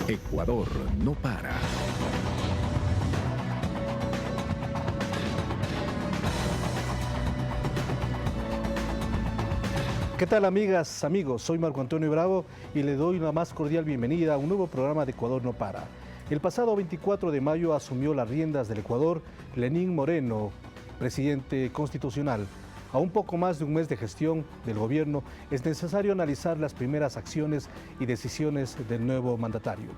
Ecuador no para. ¿Qué tal, amigas, amigos? Soy Marco Antonio Bravo y le doy la más cordial bienvenida a un nuevo programa de Ecuador no para. El pasado 24 de mayo asumió las riendas del Ecuador Lenín Moreno, presidente constitucional. A un poco más de un mes de gestión del gobierno, es necesario analizar las primeras acciones y decisiones del nuevo mandatario.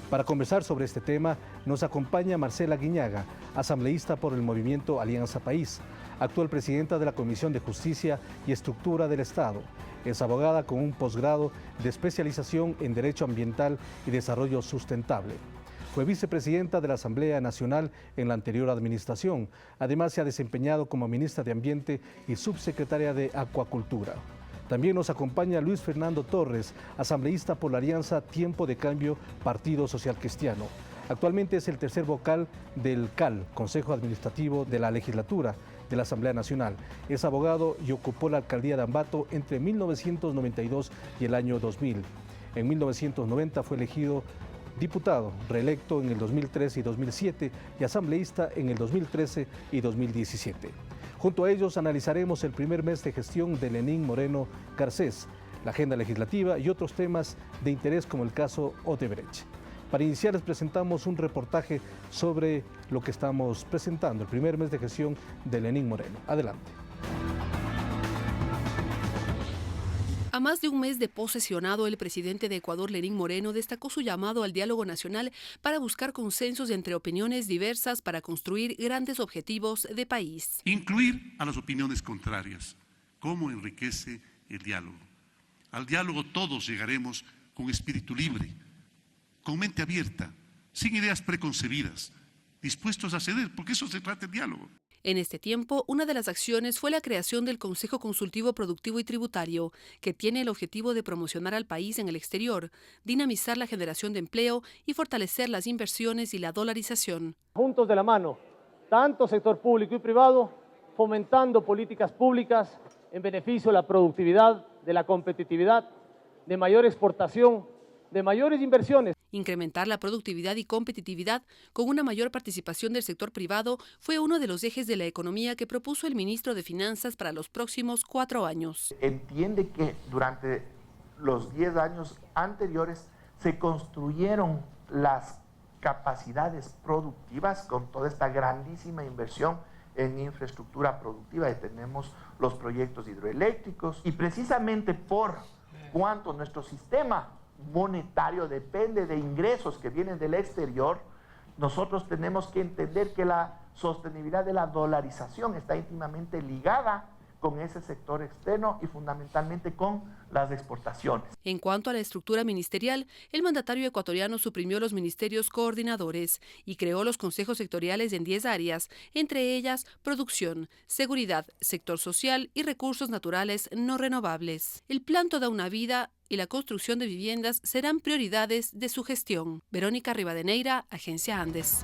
Para conversar sobre este tema, nos acompaña Marcela Guiñaga, asambleísta por el movimiento Alianza País, actual presidenta de la Comisión de Justicia y Estructura del Estado. Es abogada con un posgrado de especialización en Derecho Ambiental y Desarrollo Sustentable. Fue vicepresidenta de la Asamblea Nacional en la anterior administración. Además, se ha desempeñado como ministra de Ambiente y subsecretaria de Acuacultura. También nos acompaña Luis Fernando Torres, asambleísta por la Alianza Tiempo de Cambio Partido Social Cristiano. Actualmente es el tercer vocal del CAL, Consejo Administrativo de la Legislatura de la Asamblea Nacional. Es abogado y ocupó la alcaldía de Ambato entre 1992 y el año 2000. En 1990 fue elegido diputado, reelecto en el 2003 y 2007 y asambleísta en el 2013 y 2017. Junto a ellos analizaremos el primer mes de gestión de Lenín Moreno Garcés, la agenda legislativa y otros temas de interés como el caso Odebrecht. Para iniciar les presentamos un reportaje sobre lo que estamos presentando, el primer mes de gestión de Lenín Moreno. Adelante. A más de un mes de posesionado, el presidente de Ecuador, Lenín Moreno, destacó su llamado al diálogo nacional para buscar consensos entre opiniones diversas para construir grandes objetivos de país. Incluir a las opiniones contrarias. ¿Cómo enriquece el diálogo? Al diálogo todos llegaremos con espíritu libre, con mente abierta, sin ideas preconcebidas, dispuestos a ceder, porque eso se trata el diálogo. En este tiempo, una de las acciones fue la creación del Consejo Consultivo Productivo y Tributario, que tiene el objetivo de promocionar al país en el exterior, dinamizar la generación de empleo y fortalecer las inversiones y la dolarización. Juntos de la mano, tanto sector público y privado, fomentando políticas públicas en beneficio de la productividad, de la competitividad, de mayor exportación, de mayores inversiones. Incrementar la productividad y competitividad con una mayor participación del sector privado fue uno de los ejes de la economía que propuso el ministro de Finanzas para los próximos 4 años. Entiende que durante los 10 años anteriores se construyeron las capacidades productivas con toda esta grandísima inversión en infraestructura productiva. Y tenemos los proyectos hidroeléctricos y precisamente por cuanto nuestro sistema monetario depende de ingresos que vienen del exterior, nosotros tenemos que entender que la sostenibilidad de la dolarización está íntimamente ligada con ese sector externo y fundamentalmente con las exportaciones. En cuanto a la estructura ministerial, el mandatario ecuatoriano suprimió los ministerios coordinadores y creó los consejos sectoriales en 10 áreas, entre ellas producción, seguridad, sector social y recursos naturales no renovables. El plan Toda una Vida y la construcción de viviendas serán prioridades de su gestión. Verónica Rivadeneira, Agencia Andes.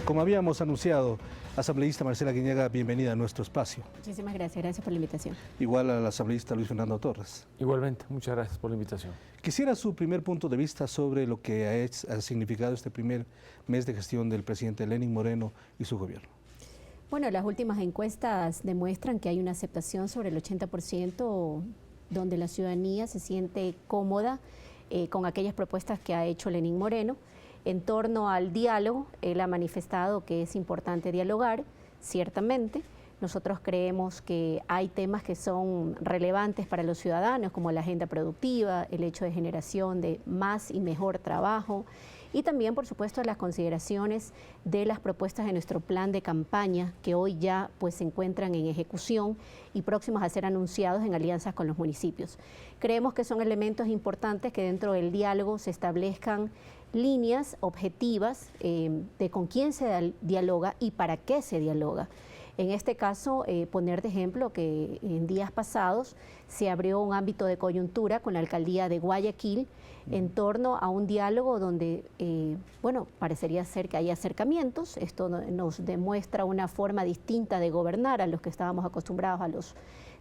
Como habíamos anunciado, asambleísta Marcela Guiñaga, bienvenida a nuestro espacio. Muchísimas gracias por la invitación. Igual al asambleísta Luis Fernando Torres. Igualmente, muchas gracias por la invitación. Quisiera su primer punto de vista sobre lo que ha significado este primer mes de gestión del presidente Lenín Moreno y su gobierno. Bueno, las últimas encuestas demuestran que hay una aceptación sobre el 80%, donde la ciudadanía se siente cómoda con aquellas propuestas que ha hecho Lenín Moreno. En torno al diálogo, él ha manifestado que es importante dialogar, ciertamente. Nosotros creemos que hay temas que son relevantes para los ciudadanos, como la agenda productiva, el hecho de generación de más y mejor trabajo, y también, por supuesto, las consideraciones de las propuestas de nuestro plan de campaña, que hoy ya pues, se encuentran en ejecución y próximos a ser anunciados en alianzas con los municipios. Creemos que son elementos importantes que dentro del diálogo se establezcan líneas objetivas de con quién se dialoga y para qué se dialoga. En este caso, poner de ejemplo que en días pasados se abrió un ámbito de coyuntura con la alcaldía de Guayaquil en torno a un diálogo donde, bueno, parecería ser que hay acercamientos. Esto nos demuestra una forma distinta de gobernar a los que estábamos acostumbrados a los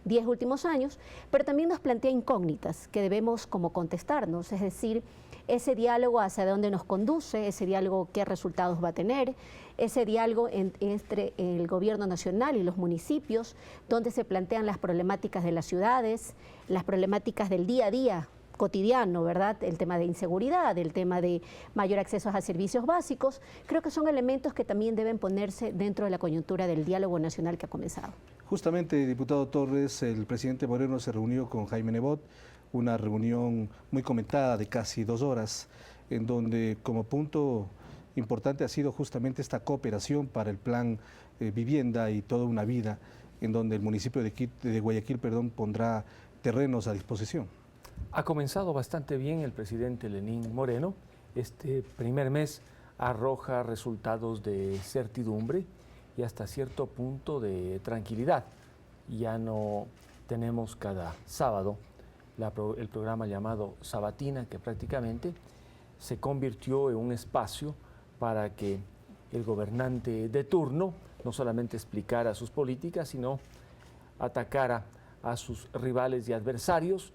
10 últimos años, pero también nos plantea incógnitas que debemos como contestarnos, es decir, ese diálogo hacia dónde nos conduce, ese diálogo qué resultados va a tener, ese diálogo entre el gobierno nacional y los municipios, donde se plantean las problemáticas de las ciudades, las problemáticas del día a día cotidiano, ¿verdad? El tema de inseguridad, el tema de mayor acceso a servicios básicos, creo que son elementos que también deben ponerse dentro de la coyuntura del diálogo nacional que ha comenzado. Justamente, diputado Torres, el presidente Moreno se reunió con Jaime Nebot, una reunión muy comentada de casi 2 horas, en donde como punto importante ha sido justamente esta cooperación para el plan vivienda y toda una vida, en donde el municipio de Guayaquil pondrá terrenos a disposición. Ha comenzado bastante bien el presidente Lenín Moreno. Este primer mes arroja resultados de certidumbre y hasta cierto punto de tranquilidad. Ya no tenemos cada sábado el programa llamado Sabatina, que prácticamente se convirtió en un espacio para que el gobernante de turno no solamente explicara sus políticas, sino atacara a sus rivales y adversarios.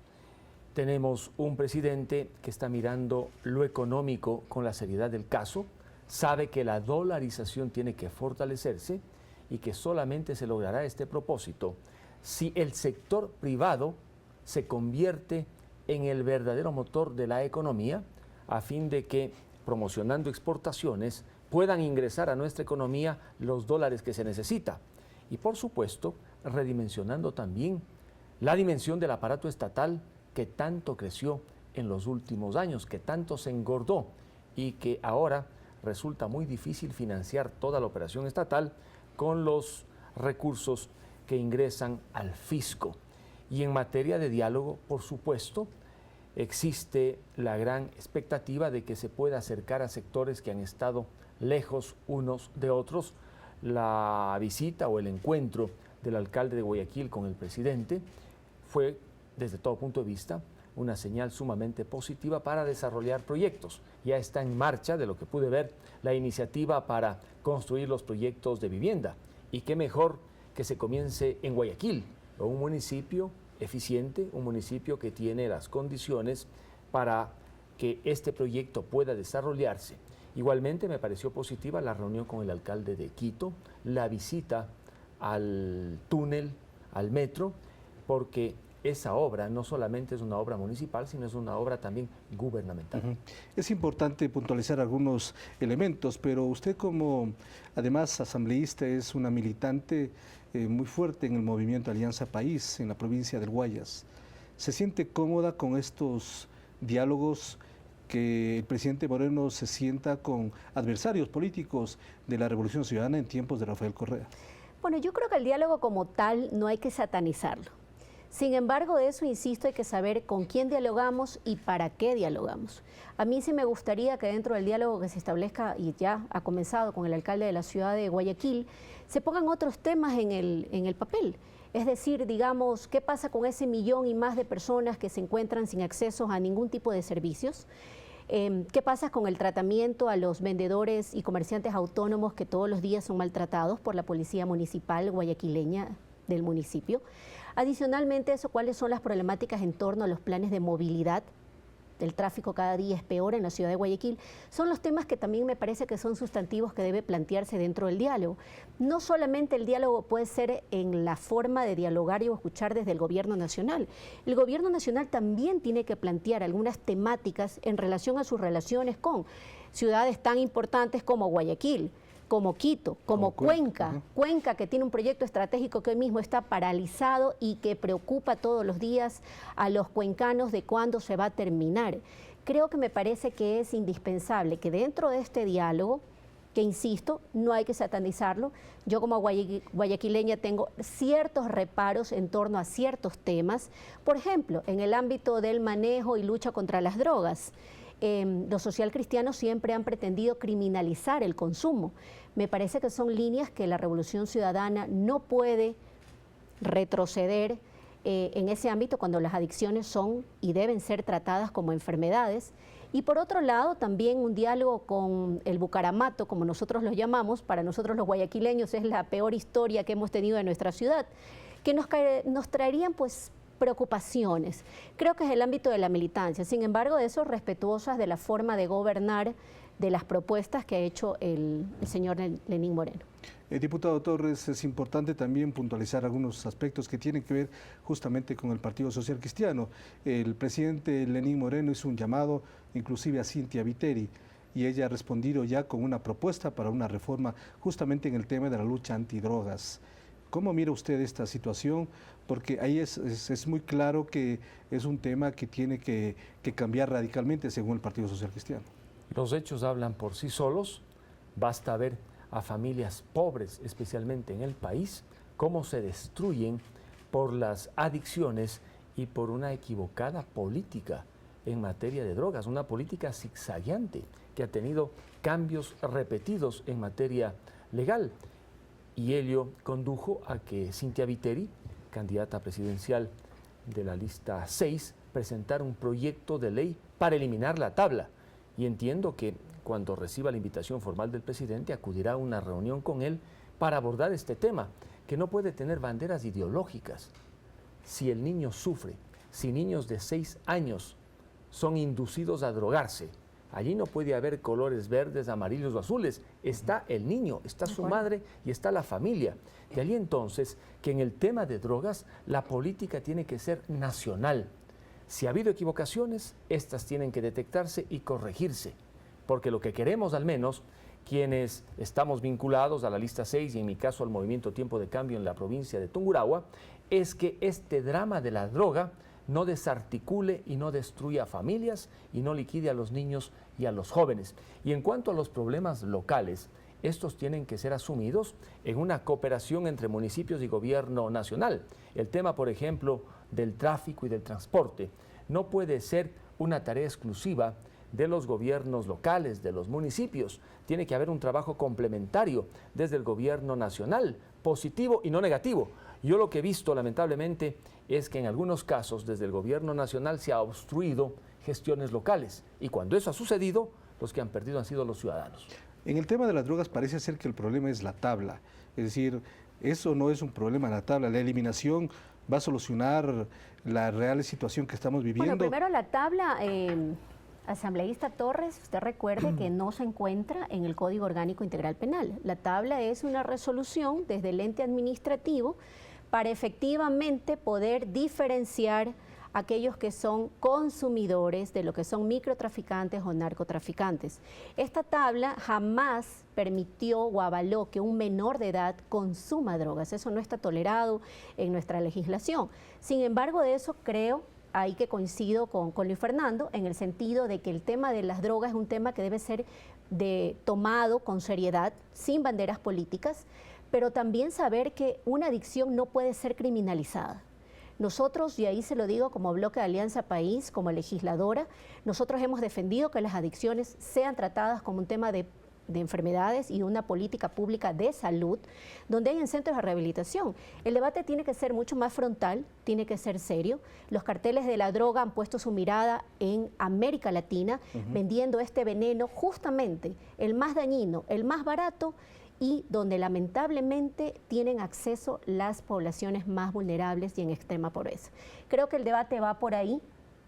Tenemos un presidente que está mirando lo económico con la seriedad del caso, sabe que la dolarización tiene que fortalecerse y que solamente se logrará este propósito si el sector privado se convierte en el verdadero motor de la economía, a fin de que, promocionando exportaciones, puedan ingresar a nuestra economía los dólares que se necesita. Y por supuesto, redimensionando también la dimensión del aparato estatal que tanto creció en los últimos años, que tanto se engordó y que ahora resulta muy difícil financiar toda la operación estatal con los recursos que ingresan al fisco. Y en materia de diálogo, por supuesto, existe la gran expectativa de que se pueda acercar a sectores que han estado lejos unos de otros. La visita o el encuentro del alcalde de Guayaquil con el presidente fue, desde todo punto de vista, una señal sumamente positiva para desarrollar proyectos. Ya está en marcha, de lo que pude ver, la iniciativa para construir los proyectos de vivienda. Y qué mejor que se comience en Guayaquil, un municipio eficiente, un municipio que tiene las condiciones para que este proyecto pueda desarrollarse. Igualmente me pareció positiva la reunión con el alcalde de Quito, la visita al túnel, al metro, porque esa obra no solamente es una obra municipal, sino es una obra también gubernamental. Es importante puntualizar algunos elementos, pero usted como además asambleísta es una militante muy fuerte en el movimiento Alianza País en la provincia del Guayas. ¿Se siente cómoda con estos diálogos, que el presidente Moreno se sienta con adversarios políticos de la Revolución Ciudadana en tiempos de Rafael Correa? Bueno, yo creo que el diálogo como tal no hay que satanizarlo. Sin embargo, de eso, insisto, hay que saber con quién dialogamos y para qué dialogamos. A mí sí me gustaría que dentro del diálogo que se establezca, y ya ha comenzado con el alcalde de la ciudad de Guayaquil, se pongan otros temas en el papel. Es decir, digamos, ¿qué pasa con ese 1 millón y más de personas que se encuentran sin acceso a ningún tipo de servicios? ¿Qué pasa con el tratamiento a los vendedores y comerciantes autónomos que todos los días son maltratados por la policía municipal guayaquileña del municipio? Adicionalmente a eso, ¿cuáles son las problemáticas en torno a los planes de movilidad? El tráfico cada día es peor en la ciudad de Guayaquil. Son los temas que también me parece que son sustantivos que debe plantearse dentro del diálogo. No solamente el diálogo puede ser en la forma de dialogar y escuchar desde el gobierno nacional. El gobierno nacional también tiene que plantear algunas temáticas en relación a sus relaciones con ciudades tan importantes como Guayaquil, como Quito, como Cuenca. Cuenca, que tiene un proyecto estratégico que hoy mismo está paralizado y que preocupa todos los días a los cuencanos de cuándo se va a terminar. Creo que me parece que es indispensable que dentro de este diálogo, que insisto, no hay que satanizarlo, yo como guayaquileña tengo ciertos reparos en torno a ciertos temas, por ejemplo, en el ámbito del manejo y lucha contra las drogas. Los socialcristianos siempre han pretendido criminalizar el consumo. Me parece que son líneas que la Revolución Ciudadana no puede retroceder en ese ámbito cuando las adicciones son y deben ser tratadas como enfermedades. Y por otro lado, también un diálogo con el Bucaramato, como nosotros lo llamamos, para nosotros los guayaquileños es la peor historia que hemos tenido en nuestra ciudad. que nos traerían pues preocupaciones. Creo que es el ámbito de la militancia, sin embargo, de eso respetuosas de la forma de gobernar, de las propuestas que ha hecho el señor Lenín Moreno. Diputado Torres, es importante también puntualizar algunos aspectos que tienen que ver justamente con el Partido Social Cristiano. El presidente Lenín Moreno hizo un llamado inclusive a Cynthia Viteri y ella ha respondido ya con una propuesta para una reforma justamente en el tema de la lucha antidrogas. ¿Cómo mira usted esta situación? Porque ahí es muy claro que es un tema que tiene que cambiar radicalmente según el Partido Social Cristiano. Los hechos hablan por sí solos, basta ver a familias pobres, especialmente en el país, cómo se destruyen por las adicciones y por una equivocada política en materia de drogas, una política zigzagueante que ha tenido cambios repetidos en materia legal. Y ello condujo a que Cynthia Viteri, candidata presidencial de la lista 6, presentara un proyecto de ley para eliminar la tabla. Y entiendo que cuando reciba la invitación formal del presidente acudirá a una reunión con él para abordar este tema, que no puede tener banderas ideológicas. Si el niño sufre, si niños de 6 años son inducidos a drogarse, allí no puede haber colores verdes, amarillos o azules. Está el niño, está su madre y está la familia. De allí entonces que en el tema de drogas la política tiene que ser nacional. Si ha habido equivocaciones, estas tienen que detectarse y corregirse. Porque lo que queremos al menos, quienes estamos vinculados a la lista 6 y en mi caso al movimiento Tiempo de Cambio en la provincia de Tungurahua, es que este drama de la droga no desarticule y no destruya familias y no liquide a los niños y a los jóvenes. Y en cuanto a los problemas locales, estos tienen que ser asumidos en una cooperación entre municipios y gobierno nacional. El tema, por ejemplo, del tráfico y del transporte no puede ser una tarea exclusiva de los gobiernos locales, de los municipios. Tiene que haber un trabajo complementario desde el gobierno nacional, positivo y no negativo. Yo lo que he visto, lamentablemente, es que en algunos casos desde el gobierno nacional se ha obstruido gestiones locales. Y cuando eso ha sucedido, los que han perdido han sido los ciudadanos. En el tema de las drogas parece ser que el problema es la tabla. Es decir, eso no es un problema la tabla. La eliminación va a solucionar la real situación que estamos viviendo. Bueno, primero la tabla, asambleísta Torres, usted recuerde que no se encuentra en el Código Orgánico Integral Penal. La tabla es una resolución desde el ente administrativo para efectivamente poder diferenciar aquellos que son consumidores de lo que son microtraficantes o narcotraficantes. Esta tabla jamás permitió o avaló que un menor de edad consuma drogas. Eso no está tolerado en nuestra legislación. Sin embargo, de eso creo, ahí que coincido con Luis Fernando, en el sentido de que el tema de las drogas es un tema que debe ser tomado con seriedad, sin banderas políticas, pero también saber que una adicción no puede ser criminalizada. Nosotros, y ahí se lo digo como Bloque de Alianza País, como legisladora, nosotros hemos defendido que las adicciones sean tratadas como un tema de enfermedades y una política pública de salud, donde hay centros de rehabilitación. El debate tiene que ser mucho más frontal, tiene que ser serio. Los carteles de la droga han puesto su mirada en América Latina, vendiendo este veneno justamente el más dañino, el más barato, y donde lamentablemente tienen acceso las poblaciones más vulnerables y en extrema pobreza. Creo que el debate va por ahí,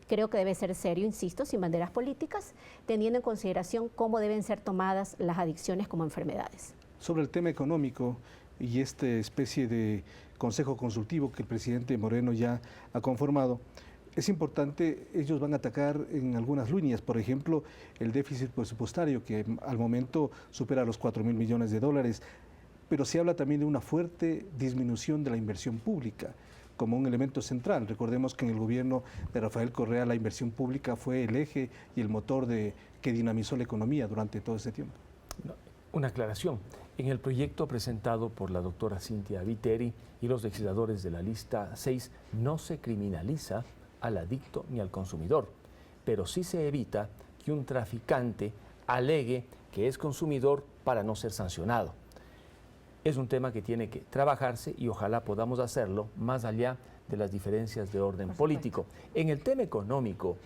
creo que debe ser serio, insisto, sin banderas políticas, teniendo en consideración cómo deben ser tomadas las adicciones como enfermedades. Sobre el tema económico y esta especie de consejo consultivo que el presidente Moreno ya ha conformado, es importante, ellos van a atacar en algunas líneas, por ejemplo, el déficit presupuestario que al momento supera los 4.000 millones de dólares, pero se habla también de una fuerte disminución de la inversión pública como un elemento central. Recordemos que en el gobierno de Rafael Correa la inversión pública fue el eje y el motor que dinamizó la economía durante todo ese tiempo. Una aclaración. En el proyecto presentado por la doctora Cynthia Viteri y los legisladores de la lista 6 no se criminaliza al adicto ni al consumidor, pero sí se evita que un traficante alegue que es consumidor para no ser sancionado. Es un tema que tiene que trabajarse y ojalá podamos hacerlo más allá de las diferencias de orden político. En el tema económico,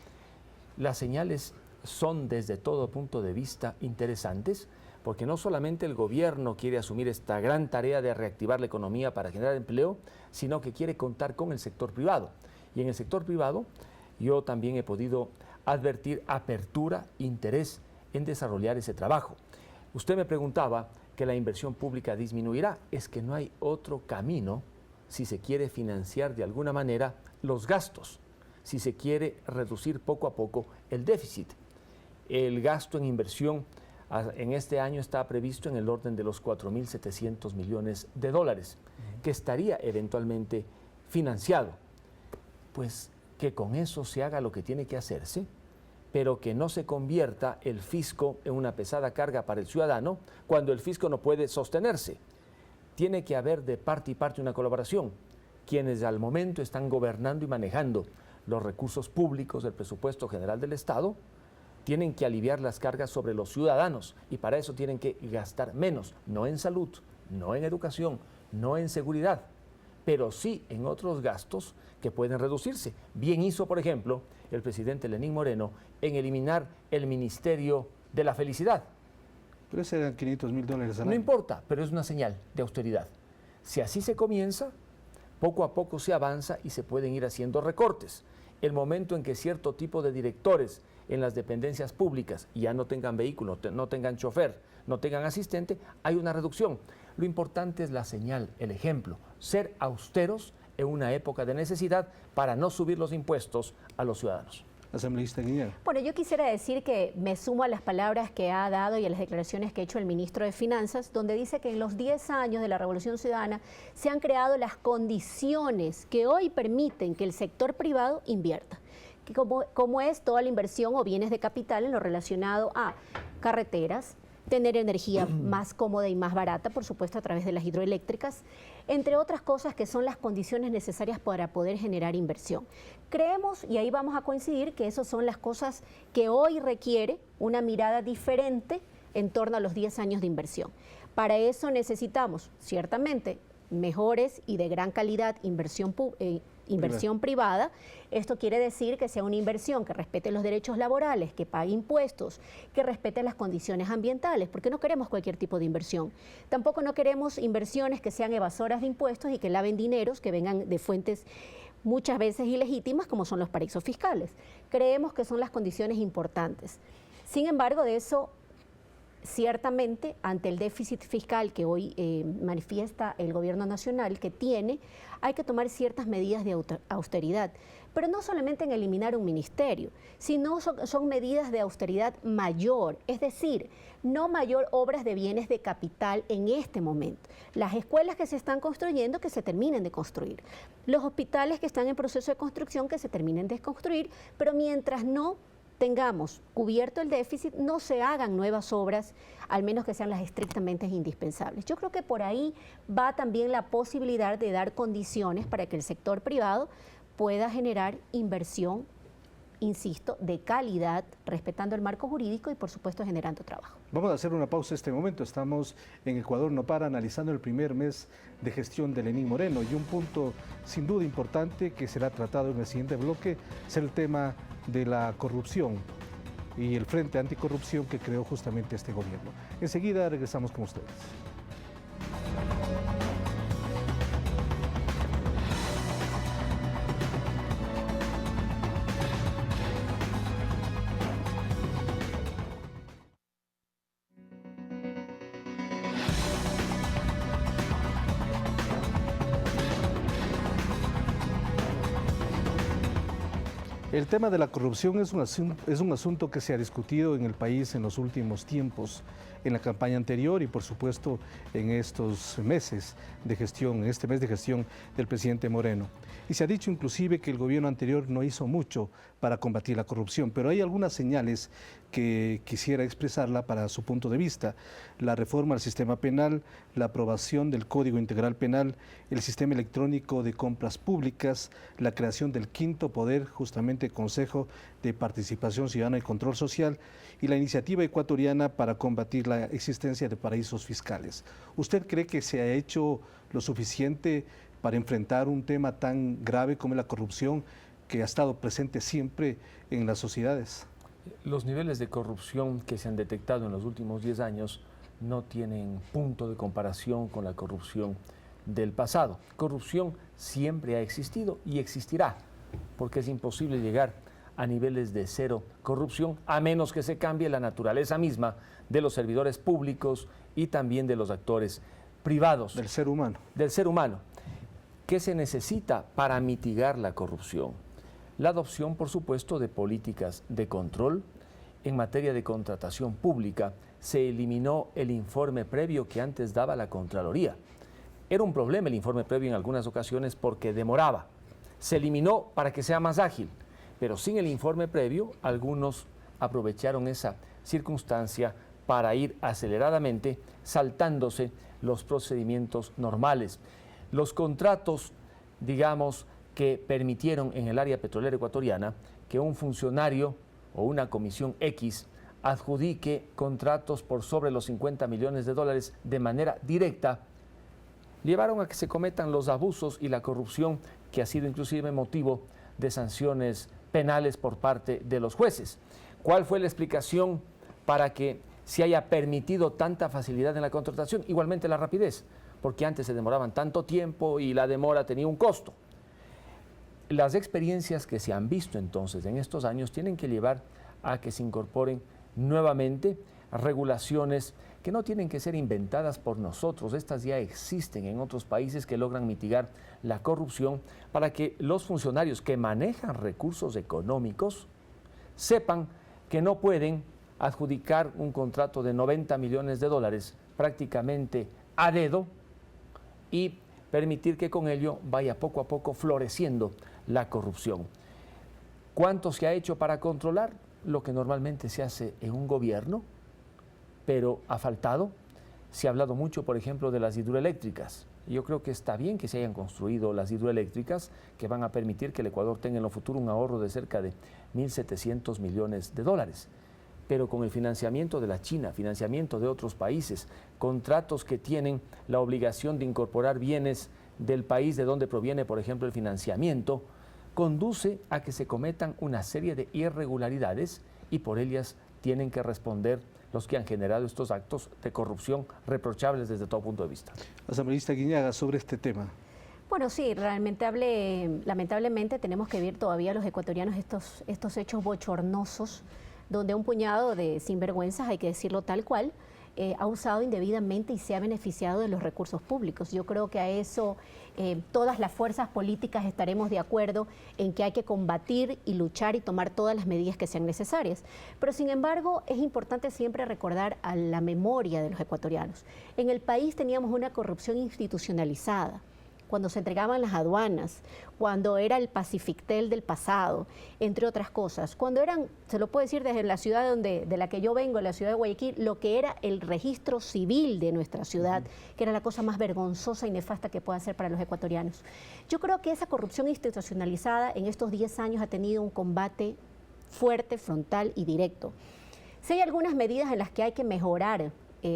las señales son desde todo punto de vista interesantes, porque no solamente el gobierno quiere asumir esta gran tarea de reactivar la economía para generar empleo, sino que quiere contar con el sector privado. Y en el sector privado yo también he podido advertir apertura, interés en desarrollar ese trabajo. Usted me preguntaba que la inversión pública disminuirá. Es que no hay otro camino si se quiere financiar de alguna manera los gastos, si se quiere reducir poco a poco el déficit. El gasto en inversión en este año está previsto en el orden de los 4.700 millones de dólares, que estaría eventualmente financiado. Pues que con eso se haga lo que tiene que hacerse, pero que no se convierta el fisco en una pesada carga para el ciudadano cuando el fisco no puede sostenerse. Tiene que haber de parte y parte una colaboración. Quienes al momento están gobernando y manejando los recursos públicos del presupuesto general del Estado tienen que aliviar las cargas sobre los ciudadanos y para eso tienen que gastar menos, no en salud, no en educación, no en seguridad, pero sí en otros gastos que pueden reducirse. Bien hizo, por ejemplo, el presidente Lenín Moreno en eliminar el Ministerio de la Felicidad. Pero ese eran 500.000 dólares al año. No importa, pero es una señal de austeridad. Si así se comienza, poco a poco se avanza y se pueden ir haciendo recortes. El momento en que cierto tipo de directores en las dependencias públicas ya no tengan vehículo, no tengan chofer, no tengan asistente, hay una reducción. Lo importante es la señal, el ejemplo, ser austeros en una época de necesidad para no subir los impuestos a los ciudadanos. Asambleísta Guiñar. Bueno, yo quisiera decir que me sumo a las palabras que ha dado y a las declaraciones que ha hecho el ministro de Finanzas, donde dice que en los 10 años de la Revolución Ciudadana se han creado las condiciones que hoy permiten que el sector privado invierta. Como es toda la inversión o bienes de capital en lo relacionado a carreteras, tener energía más cómoda y más barata, por supuesto, a través de las hidroeléctricas, entre otras cosas que son las condiciones necesarias para poder generar inversión. Creemos, y ahí vamos a coincidir, que esas son las cosas que hoy requiere una mirada diferente en torno a los 10 años de inversión. Para eso necesitamos, ciertamente, mejores y de gran calidad inversión privada. Esto quiere decir que sea una inversión que respete los derechos laborales, que pague impuestos, que respete las condiciones ambientales, porque no queremos cualquier tipo de inversión. Tampoco no queremos inversiones que sean evasoras de impuestos y que laven dineros que vengan de fuentes muchas veces ilegítimas, como son los paraísos fiscales. Creemos que son las condiciones importantes. Sin embargo, de eso, ciertamente, ante el déficit fiscal que hoy manifiesta el gobierno nacional que tiene, hay que tomar ciertas medidas de austeridad, pero no solamente en eliminar un ministerio, sino son medidas de austeridad mayor, es decir, no mayor obras de bienes de capital en este momento. Las escuelas que se están construyendo, que se terminen de construir. Los hospitales que están en proceso de construcción, que se terminen de construir, pero mientras no tengamos cubierto el déficit, no se hagan nuevas obras, al menos que sean las estrictamente indispensables. Yo creo que por ahí va también la posibilidad de dar condiciones para que el sector privado pueda generar inversión, insisto, de calidad, respetando el marco jurídico y por supuesto generando trabajo. Vamos a hacer una pausa en este momento. Estamos en Ecuador No Para analizando el primer mes de gestión de Lenín Moreno y un punto sin duda importante que será tratado en el siguiente bloque es el tema de la corrupción y el Frente Anticorrupción que creó justamente este gobierno. Enseguida regresamos con ustedes. El tema de la corrupción es un asunto que se ha discutido en el país en los últimos tiempos, en la campaña anterior y por supuesto en estos meses de gestión, en este mes de gestión del presidente Moreno. Y se ha dicho inclusive que el gobierno anterior no hizo mucho para combatir la corrupción, pero hay algunas señales que quisiera expresarla para su punto de vista. La reforma al sistema penal, la aprobación del Código Integral Penal, el sistema electrónico de compras públicas, la creación del quinto poder, justamente Consejo de Participación Ciudadana y Control Social, y la iniciativa ecuatoriana para combatir la existencia de paraísos fiscales. ¿Usted cree que se ha hecho lo suficiente para enfrentar un tema tan grave como la corrupción que ha estado presente siempre en las sociedades? Los niveles de corrupción que se han detectado en los últimos 10 años no tienen punto de comparación con la corrupción del pasado. Corrupción siempre ha existido y existirá, porque es imposible llegar a niveles de cero corrupción, a menos que se cambie la naturaleza misma de los servidores públicos y también de los actores privados. Del ser humano. Del ser humano. ¿Qué se necesita para mitigar la corrupción? La adopción, por supuesto, de políticas de control. En materia de contratación pública, se eliminó el informe previo que antes daba la Contraloría. Era un problema el informe previo en algunas ocasiones porque demoraba. Se eliminó para que sea más ágil, pero sin el informe previo, algunos aprovecharon esa circunstancia para ir aceleradamente saltándose los procedimientos normales. Los contratos, digamos, que permitieron en el área petrolera ecuatoriana que un funcionario o una comisión X adjudique contratos por sobre los 50 millones de dólares de manera directa, llevaron a que se cometan los abusos y la corrupción que ha sido inclusive motivo de sanciones penales por parte de los jueces. ¿Cuál fue la explicación para que se haya permitido tanta facilidad en la contratación? Igualmente la rapidez, porque antes se demoraban tanto tiempo y la demora tenía un costo. Las experiencias que se han visto entonces en estos años tienen que llevar a que se incorporen nuevamente regulaciones que no tienen que ser inventadas por nosotros. Estas ya existen en otros países que logran mitigar la corrupción para que los funcionarios que manejan recursos económicos sepan que no pueden adjudicar un contrato de 90 millones de dólares prácticamente a dedo y permitir que con ello vaya poco a poco floreciendo la corrupción. ¿Cuánto se ha hecho para controlar? Lo que normalmente se hace en un gobierno, pero ha faltado. Se ha hablado mucho, por ejemplo, de las hidroeléctricas. Yo creo que está bien que se hayan construido las hidroeléctricas que van a permitir que el Ecuador tenga en lo futuro un ahorro de cerca de 1.700 millones de dólares. Pero con el financiamiento de la China, financiamiento de otros países, contratos que tienen la obligación de incorporar bienes del país de donde proviene, por ejemplo, el financiamiento, conduce a que se cometan una serie de irregularidades y por ellas tienen que responder los que han generado estos actos de corrupción reprochables desde todo punto de vista. Asambleísta Guiñaga, sobre este tema. Bueno, sí, lamentablemente tenemos que ver todavía los ecuatorianos estos hechos bochornosos donde un puñado de sinvergüenzas, hay que decirlo tal cual, ha usado indebidamente y se ha beneficiado de los recursos públicos. Yo creo que a eso todas las fuerzas políticas estaremos de acuerdo en que hay que combatir y luchar y tomar todas las medidas que sean necesarias. Pero sin embargo, es importante siempre recordar a la memoria de los ecuatorianos. En el país teníamos una corrupción institucionalizada. Cuando se entregaban las aduanas, cuando era el Pacifictel del pasado, entre otras cosas, cuando eran, se lo puedo decir desde la ciudad de la que yo vengo, la ciudad de Guayaquil, lo que era el registro civil de nuestra ciudad, que era la cosa más vergonzosa y nefasta que pueda ser para los ecuatorianos. Yo creo que esa corrupción institucionalizada en estos 10 años ha tenido un combate fuerte, frontal y directo. Si hay algunas medidas en las que hay que mejorar,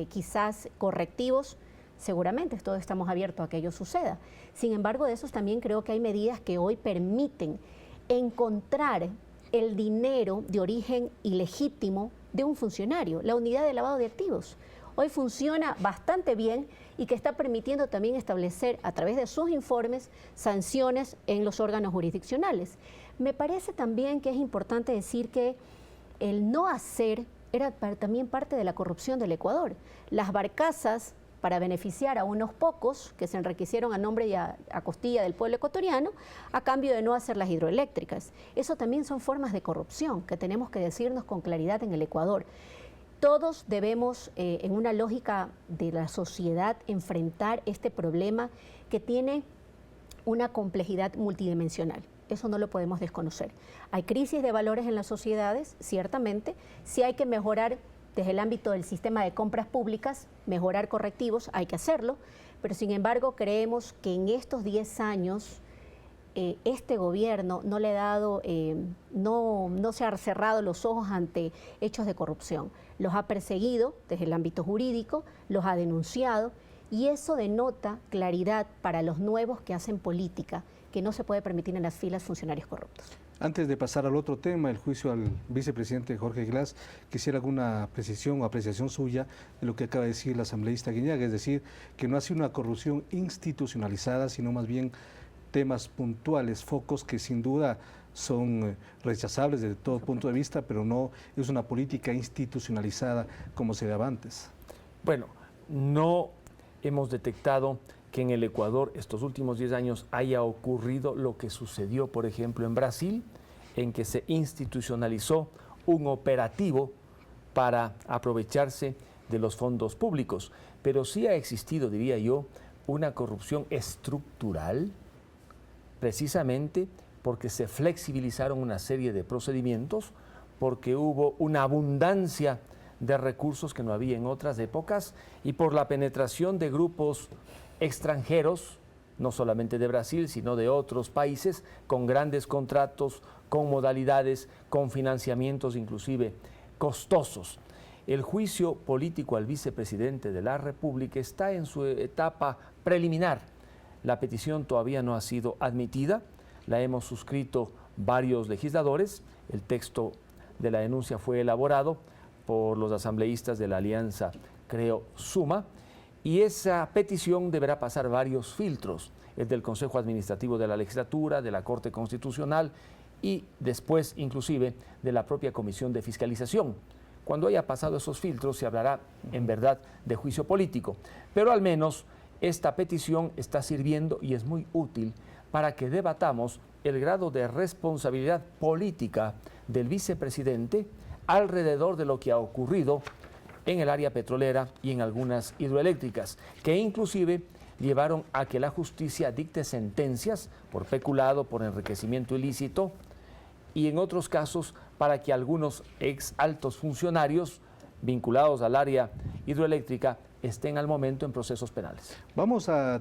quizás correctivos, seguramente todos estamos abiertos a que ello suceda. Sin embargo, de esos también creo que hay medidas que hoy permiten encontrar el dinero de origen ilegítimo de un funcionario, la unidad de lavado de activos. Hoy funciona bastante bien y que está permitiendo también establecer a través de sus informes sanciones en los órganos jurisdiccionales. Me parece también que es importante decir que el no hacer era también parte de la corrupción del Ecuador. Las barcazas para beneficiar a unos pocos que se enriquecieron a nombre y a costilla del pueblo ecuatoriano, a cambio de no hacer las hidroeléctricas. Eso también son formas de corrupción que tenemos que decirnos con claridad en el Ecuador. Todos debemos, en una lógica de la sociedad, enfrentar este problema que tiene una complejidad multidimensional. Eso no lo podemos desconocer. Hay crisis de valores en las sociedades, ciertamente. Sí hay que mejorar desde el ámbito del sistema de compras públicas, mejorar correctivos, hay que hacerlo, pero sin embargo creemos que en estos 10 años este gobierno no le ha dado, no se ha cerrado los ojos ante hechos de corrupción. Los ha perseguido desde el ámbito jurídico, los ha denunciado y eso denota claridad para los nuevos que hacen política, que no se puede permitir en las filas funcionarios corruptos. Antes de pasar al otro tema, el juicio al vicepresidente Jorge Glass, quisiera alguna precisión o apreciación suya de lo que acaba de decir la asambleísta Guiñaga, es decir, que no ha sido una corrupción institucionalizada, sino más bien temas puntuales, focos que sin duda son rechazables desde todo punto de vista, pero no es una política institucionalizada como se daba antes. Bueno, no hemos detectado que en el Ecuador estos últimos 10 años haya ocurrido lo que sucedió, por ejemplo, en Brasil, en que se institucionalizó un operativo para aprovecharse de los fondos públicos. Pero sí ha existido, diría yo, una corrupción estructural, precisamente porque se flexibilizaron una serie de procedimientos, porque hubo una abundancia de recursos que no había en otras épocas y por la penetración de grupos extranjeros, no solamente de Brasil, sino de otros países, con grandes contratos, con modalidades, con financiamientos inclusive costosos. El juicio político al vicepresidente de la República está en su etapa preliminar. La petición todavía no ha sido admitida, la hemos suscrito varios legisladores, el texto de la denuncia fue elaborado por los asambleístas de la Alianza Creo Suma, y esa petición deberá pasar varios filtros, el del Consejo Administrativo de la Legislatura, de la Corte Constitucional y después inclusive de la propia Comisión de Fiscalización. Cuando haya pasado esos filtros se hablará en verdad de juicio político, pero al menos esta petición está sirviendo y es muy útil para que debatamos el grado de responsabilidad política del vicepresidente alrededor de lo que ha ocurrido en el área petrolera y en algunas hidroeléctricas, que inclusive llevaron a que la justicia dicte sentencias por peculado, por enriquecimiento ilícito, y en otros casos para que algunos ex altos funcionarios vinculados al área hidroeléctrica estén al momento en procesos penales.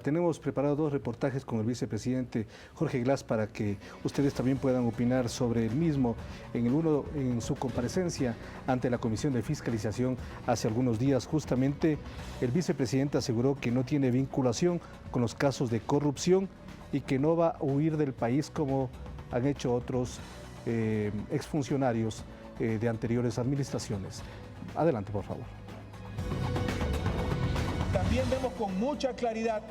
Tenemos preparados 2 reportajes con el vicepresidente Jorge Glass para que ustedes también puedan opinar sobre el mismo. En su comparecencia ante la Comisión de Fiscalización hace algunos días, justamente el vicepresidente aseguró que no tiene vinculación con los casos de corrupción y que no va a huir del país como han hecho otros exfuncionarios de anteriores administraciones. Adelante, por favor. También vemos con mucha claridad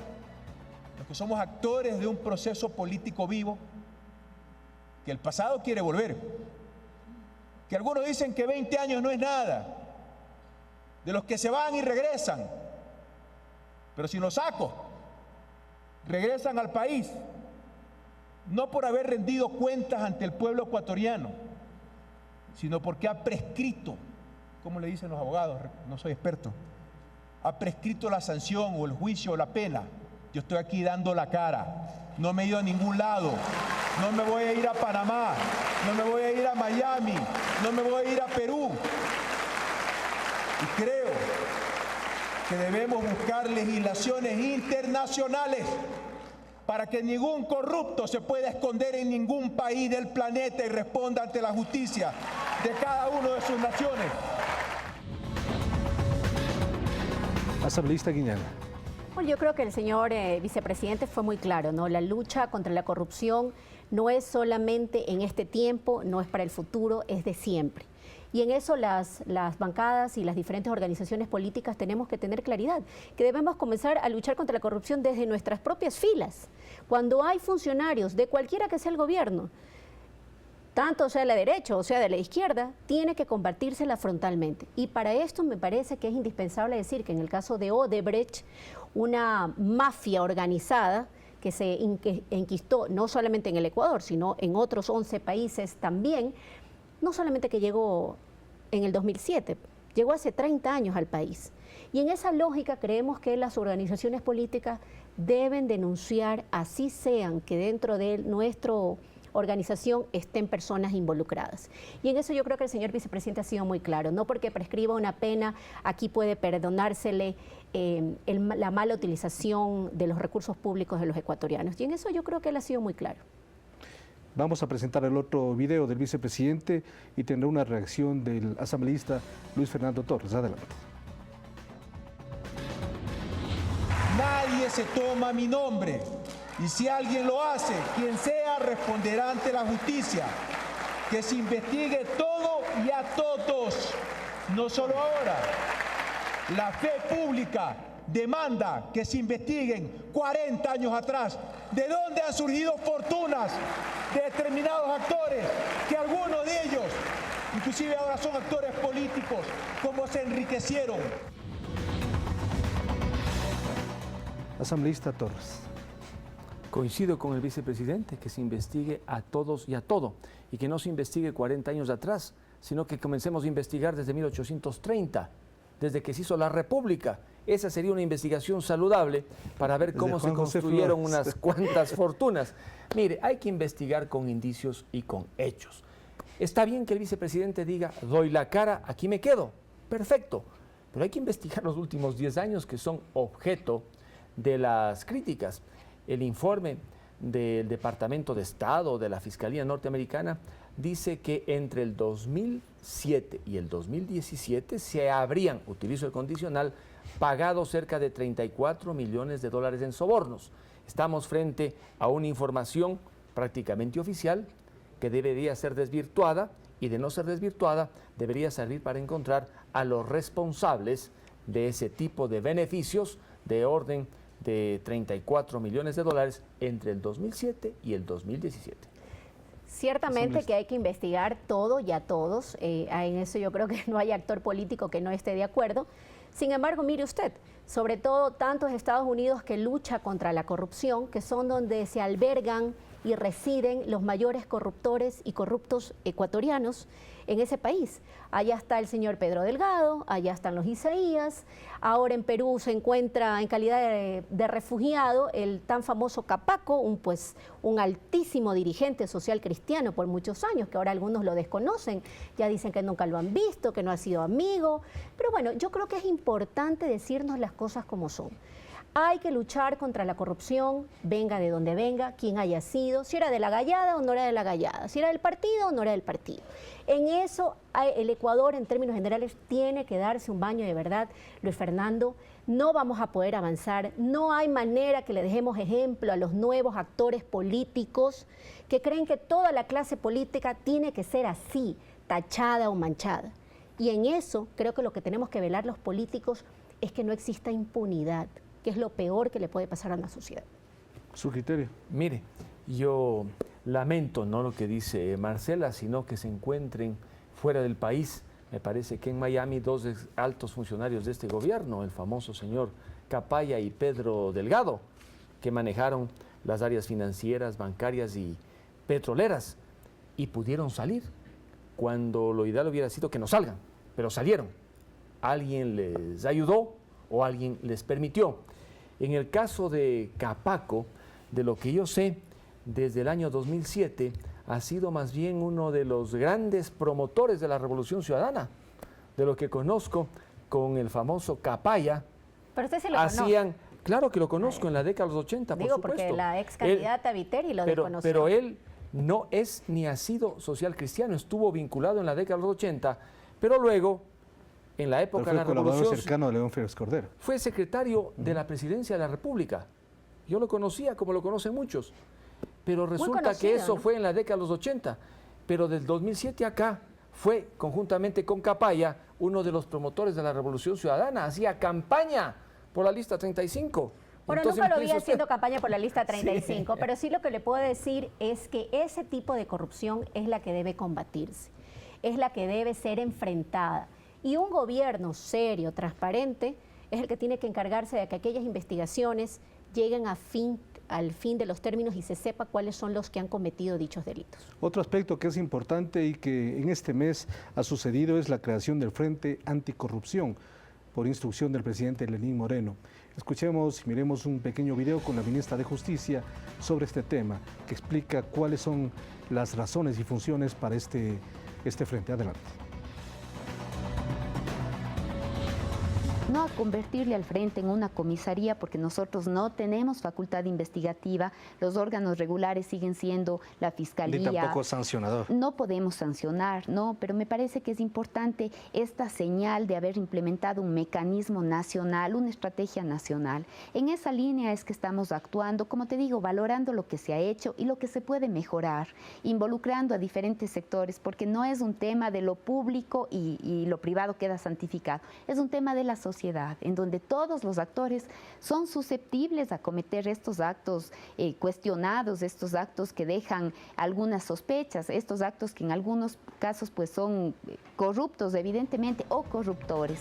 los que somos actores de un proceso político vivo, que el pasado quiere volver, que algunos dicen que 20 años no es nada, de los que se van y regresan, pero si los saco, regresan al país, no por haber rendido cuentas ante el pueblo ecuatoriano, sino porque ha prescrito, ¿cómo le dicen los abogados? No soy experto. Ha prescrito la sanción o el juicio o la pena. Yo estoy aquí dando la cara, no me he ido a ningún lado, no me voy a ir a Panamá, no me voy a ir a Miami, no me voy a ir a Perú. Y creo que debemos buscar legislaciones internacionales para que ningún corrupto se pueda esconder en ningún país del planeta y responda ante la justicia de cada uno de sus naciones. Asambleísta Guiñaga. Bueno, yo creo que el señor vicepresidente fue muy claro, ¿no? La lucha contra la corrupción no es solamente en este tiempo, no es para el futuro, es de siempre. Y en eso las bancadas y las diferentes organizaciones políticas tenemos que tener claridad, que debemos comenzar a luchar contra la corrupción desde nuestras propias filas. Cuando hay funcionarios de cualquiera que sea el gobierno, tanto sea de la derecha o sea de la izquierda, tiene que combatírsela frontalmente. Y para esto me parece que es indispensable decir que en el caso de Odebrecht, una mafia organizada que se enquistó no solamente en el Ecuador, sino en otros 11 países también, no solamente que llegó en el 2007, llegó hace 30 años al país. Y en esa lógica creemos que las organizaciones políticas deben denunciar, así sean que dentro de nuestro organización estén personas involucradas. Y en eso yo creo que el señor vicepresidente ha sido muy claro. No porque prescriba una pena, aquí puede perdonársele la mala utilización de los recursos públicos de los ecuatorianos. Y en eso yo creo que él ha sido muy claro. Vamos a presentar el otro video del vicepresidente y tendrá una reacción del asambleísta Luis Fernando Torres. Adelante. Nadie se toma mi nombre Y si alguien lo hace, quien sea responderá ante la justicia. Que se investigue todo y a todos, no solo ahora. La fe pública demanda que se investiguen 40 años atrás de dónde han surgido fortunas de determinados actores, que algunos de ellos, inclusive ahora son actores políticos, cómo se enriquecieron. Asambleísta Torres. Coincido con el vicepresidente, que se investigue a todos y a todo, y que no se investigue 40 años atrás, sino que comencemos a investigar desde 1830, desde que se hizo la República. Esa sería una investigación saludable para ver cómo se construyeron unas cuantas fortunas. Mire, hay que investigar con indicios y con hechos. Está bien que el vicepresidente diga, doy la cara, aquí me quedo. Perfecto. Pero hay que investigar los últimos 10 años que son objeto de las críticas. El informe del Departamento de Estado de la Fiscalía Norteamericana dice que entre el 2007 y el 2017 se habrían, utilizo el condicional, pagado cerca de 34 millones de dólares en sobornos. Estamos frente a una información prácticamente oficial que debería ser desvirtuada, y de no ser desvirtuada debería servir para encontrar a los responsables de ese tipo de beneficios de orden de 34 millones de dólares entre el 2007 y el 2017. Ciertamente que hay que investigar todo y a todos, en eso yo creo que no hay actor político que no esté de acuerdo. Sin embargo, mire usted, sobre todo tantos Estados Unidos que lucha contra la corrupción, que son donde se albergan y residen los mayores corruptores y corruptos ecuatorianos en ese país. Allá está el señor Pedro Delgado, allá están los Isaías, ahora en Perú se encuentra en calidad de refugiado el tan famoso Capaco, un altísimo dirigente social cristiano por muchos años, que ahora algunos lo desconocen, ya dicen que nunca lo han visto, que no ha sido amigo, pero bueno, yo creo que es importante decirnos las cosas como son. Hay que luchar contra la corrupción, venga de donde venga, quien haya sido, si era de la Gallada o no era de la Gallada, si era del partido o no era del partido. En eso el Ecuador, en términos generales, tiene que darse un baño de verdad. Luis Fernando, no vamos a poder avanzar, no hay manera que le dejemos ejemplo a los nuevos actores políticos que creen que toda la clase política tiene que ser así, tachada o manchada. Y en eso creo que lo que tenemos que velar los políticos es que no exista impunidad, que es lo peor que le puede pasar a una sociedad. ¿Su criterio? Mire, yo lamento no lo que dice Marcela, sino que se encuentren fuera del país. Me parece que en Miami dos altos funcionarios de este gobierno, el famoso señor Capaya y Pedro Delgado, que manejaron las áreas financieras, bancarias y petroleras, y pudieron salir cuando lo ideal hubiera sido que no salgan, pero salieron. Alguien les ayudó o alguien les permitió. En el caso de Capaco, de lo que yo sé, desde el año 2007 ha sido más bien uno de los grandes promotores de la Revolución Ciudadana. De lo que conozco, con el famoso Capaya, pero usted sí lo conoce. Claro que lo conozco, en la década de los 80, por supuesto. Porque la ex candidata Viteri lo conoció. Pero él no es ni ha sido social cristiano, estuvo vinculado en la década de los 80, pero luego, en la época de la Revolución, cercano de León Félix Cordero. Fue secretario de la Presidencia de la República. Yo lo conocía como lo conocen muchos, pero resulta que eso fue en la década de los 80, pero del 2007 acá fue, conjuntamente con Capaya, uno de los promotores de la Revolución Ciudadana, hacía campaña por la lista 35. Bueno, entonces, nunca lo vi haciendo campaña por la lista 35, sí. Pero sí lo que le puedo decir es que ese tipo de corrupción es la que debe combatirse, es la que debe ser enfrentada. Y un gobierno serio, transparente, es el que tiene que encargarse de que aquellas investigaciones lleguen al fin de los términos y se sepa cuáles son los que han cometido dichos delitos. Otro aspecto que es importante y que en este mes ha sucedido es la creación del Frente Anticorrupción por instrucción del presidente Lenín Moreno. Escuchemos y miremos un pequeño video con la ministra de Justicia sobre este tema, que explica cuáles son las razones y funciones para este frente. Adelante. no a convertirle al frente en una comisaría, porque nosotros no tenemos facultad investigativa, los órganos regulares siguen siendo la Fiscalía. Ni tampoco sancionador. No podemos sancionar, no, pero me parece que es importante esta señal de haber implementado un mecanismo nacional, una estrategia nacional. En esa línea es que estamos actuando, como te digo, valorando lo que se ha hecho y lo que se puede mejorar, involucrando a diferentes sectores, porque no es un tema de lo público y lo privado queda santificado, es un tema de la sociedad, en donde todos los actores son susceptibles a cometer estos actos cuestionados, estos actos que dejan algunas sospechas, estos actos que en algunos casos pues son corruptos evidentemente o corruptores.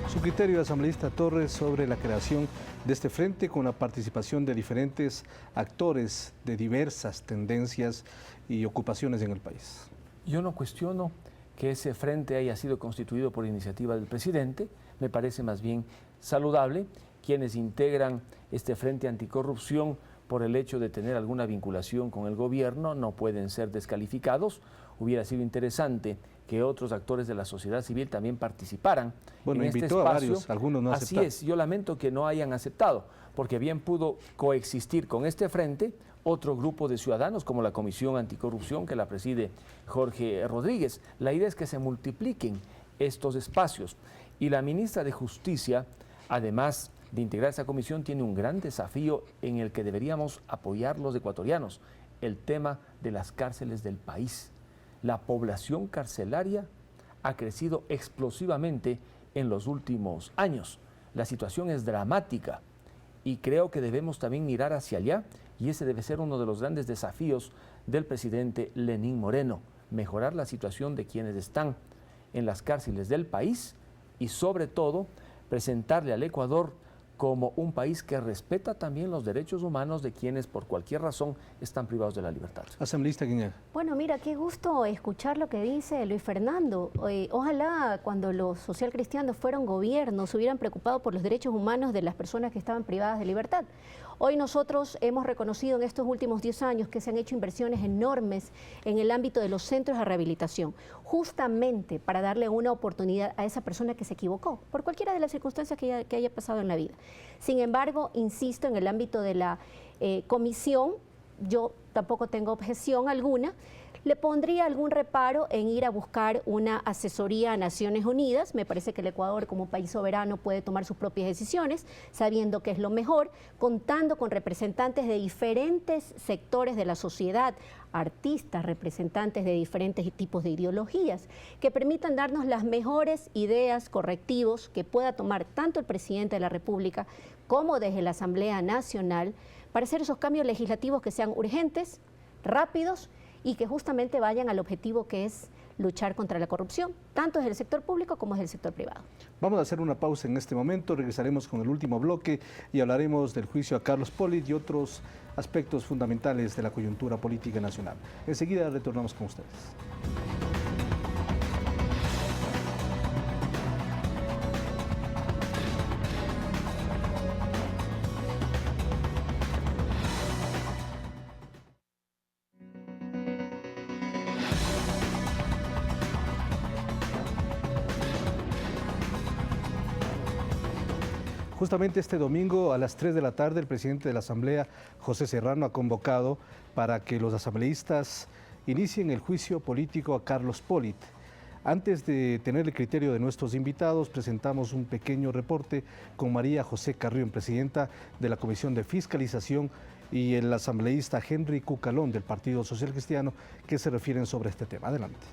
Su criterio, asambleísta Torres, sobre la creación de este frente con la participación de diferentes actores de diversas tendencias y ocupaciones en el país. Yo no cuestiono que ese frente haya sido constituido por iniciativa del presidente, me parece más bien saludable. Quienes integran este frente anticorrupción por el hecho de tener alguna vinculación con el gobierno no pueden ser descalificados. Hubiera sido interesante que otros actores de la sociedad civil también participaran en este espacio. A varios, algunos no aceptaron. Así es, yo lamento que no hayan aceptado, porque bien pudo coexistir con este frente otro grupo de ciudadanos como la Comisión Anticorrupción que la preside Jorge Rodríguez. La idea es que se multipliquen estos espacios y la ministra de Justicia, además de integrar esa comisión, tiene un gran desafío en el que deberíamos apoyar los ecuatorianos, el tema de las cárceles del país. La población carcelaria ha crecido explosivamente en los últimos años. La situación es dramática y creo que debemos también mirar hacia allá, y ese debe ser uno de los grandes desafíos del presidente Lenín Moreno, mejorar la situación de quienes están en las cárceles del país y sobre todo presentarle al Ecuador como un país que respeta también los derechos humanos de quienes por cualquier razón están privados de la libertad. Asambleísta Guiñaga. Bueno, mira, qué gusto escuchar lo que dice Luis Fernando. Ojalá cuando los socialcristianos fueron gobierno se hubieran preocupado por los derechos humanos de las personas que estaban privadas de libertad. Hoy nosotros hemos reconocido en estos últimos 10 años que se han hecho inversiones enormes en el ámbito de los centros de rehabilitación, justamente para darle una oportunidad a esa persona que se equivocó, por cualquiera de las circunstancias que haya pasado en la vida. Sin embargo, insisto, en el ámbito de la comisión, yo tampoco tengo objeción alguna. Le pondría algún reparo en ir a buscar una asesoría a Naciones Unidas. Me parece que el Ecuador como país soberano puede tomar sus propias decisiones, sabiendo que es lo mejor, contando con representantes de diferentes sectores de la sociedad, artistas, representantes de diferentes tipos de ideologías, que permitan darnos las mejores ideas, correctivos que pueda tomar tanto el presidente de la República como desde la Asamblea Nacional para hacer esos cambios legislativos que sean urgentes, rápidos y que justamente vayan al objetivo que es luchar contra la corrupción, tanto desde el sector público como desde el sector privado. Vamos a hacer una pausa en este momento, regresaremos con el último bloque y hablaremos del juicio a Carlos Polit y otros aspectos fundamentales de la coyuntura política nacional. Enseguida retornamos con ustedes. Justamente este domingo a las 3 de la tarde el presidente de la Asamblea, José Serrano, ha convocado para que los asambleístas inicien el juicio político a Carlos Polit. Antes de tener el criterio de nuestros invitados, presentamos un pequeño reporte con María José Carrión, presidenta de la Comisión de Fiscalización, y el asambleísta Henry Cucalón del Partido Social Cristiano, que se refieren sobre este tema. Adelante.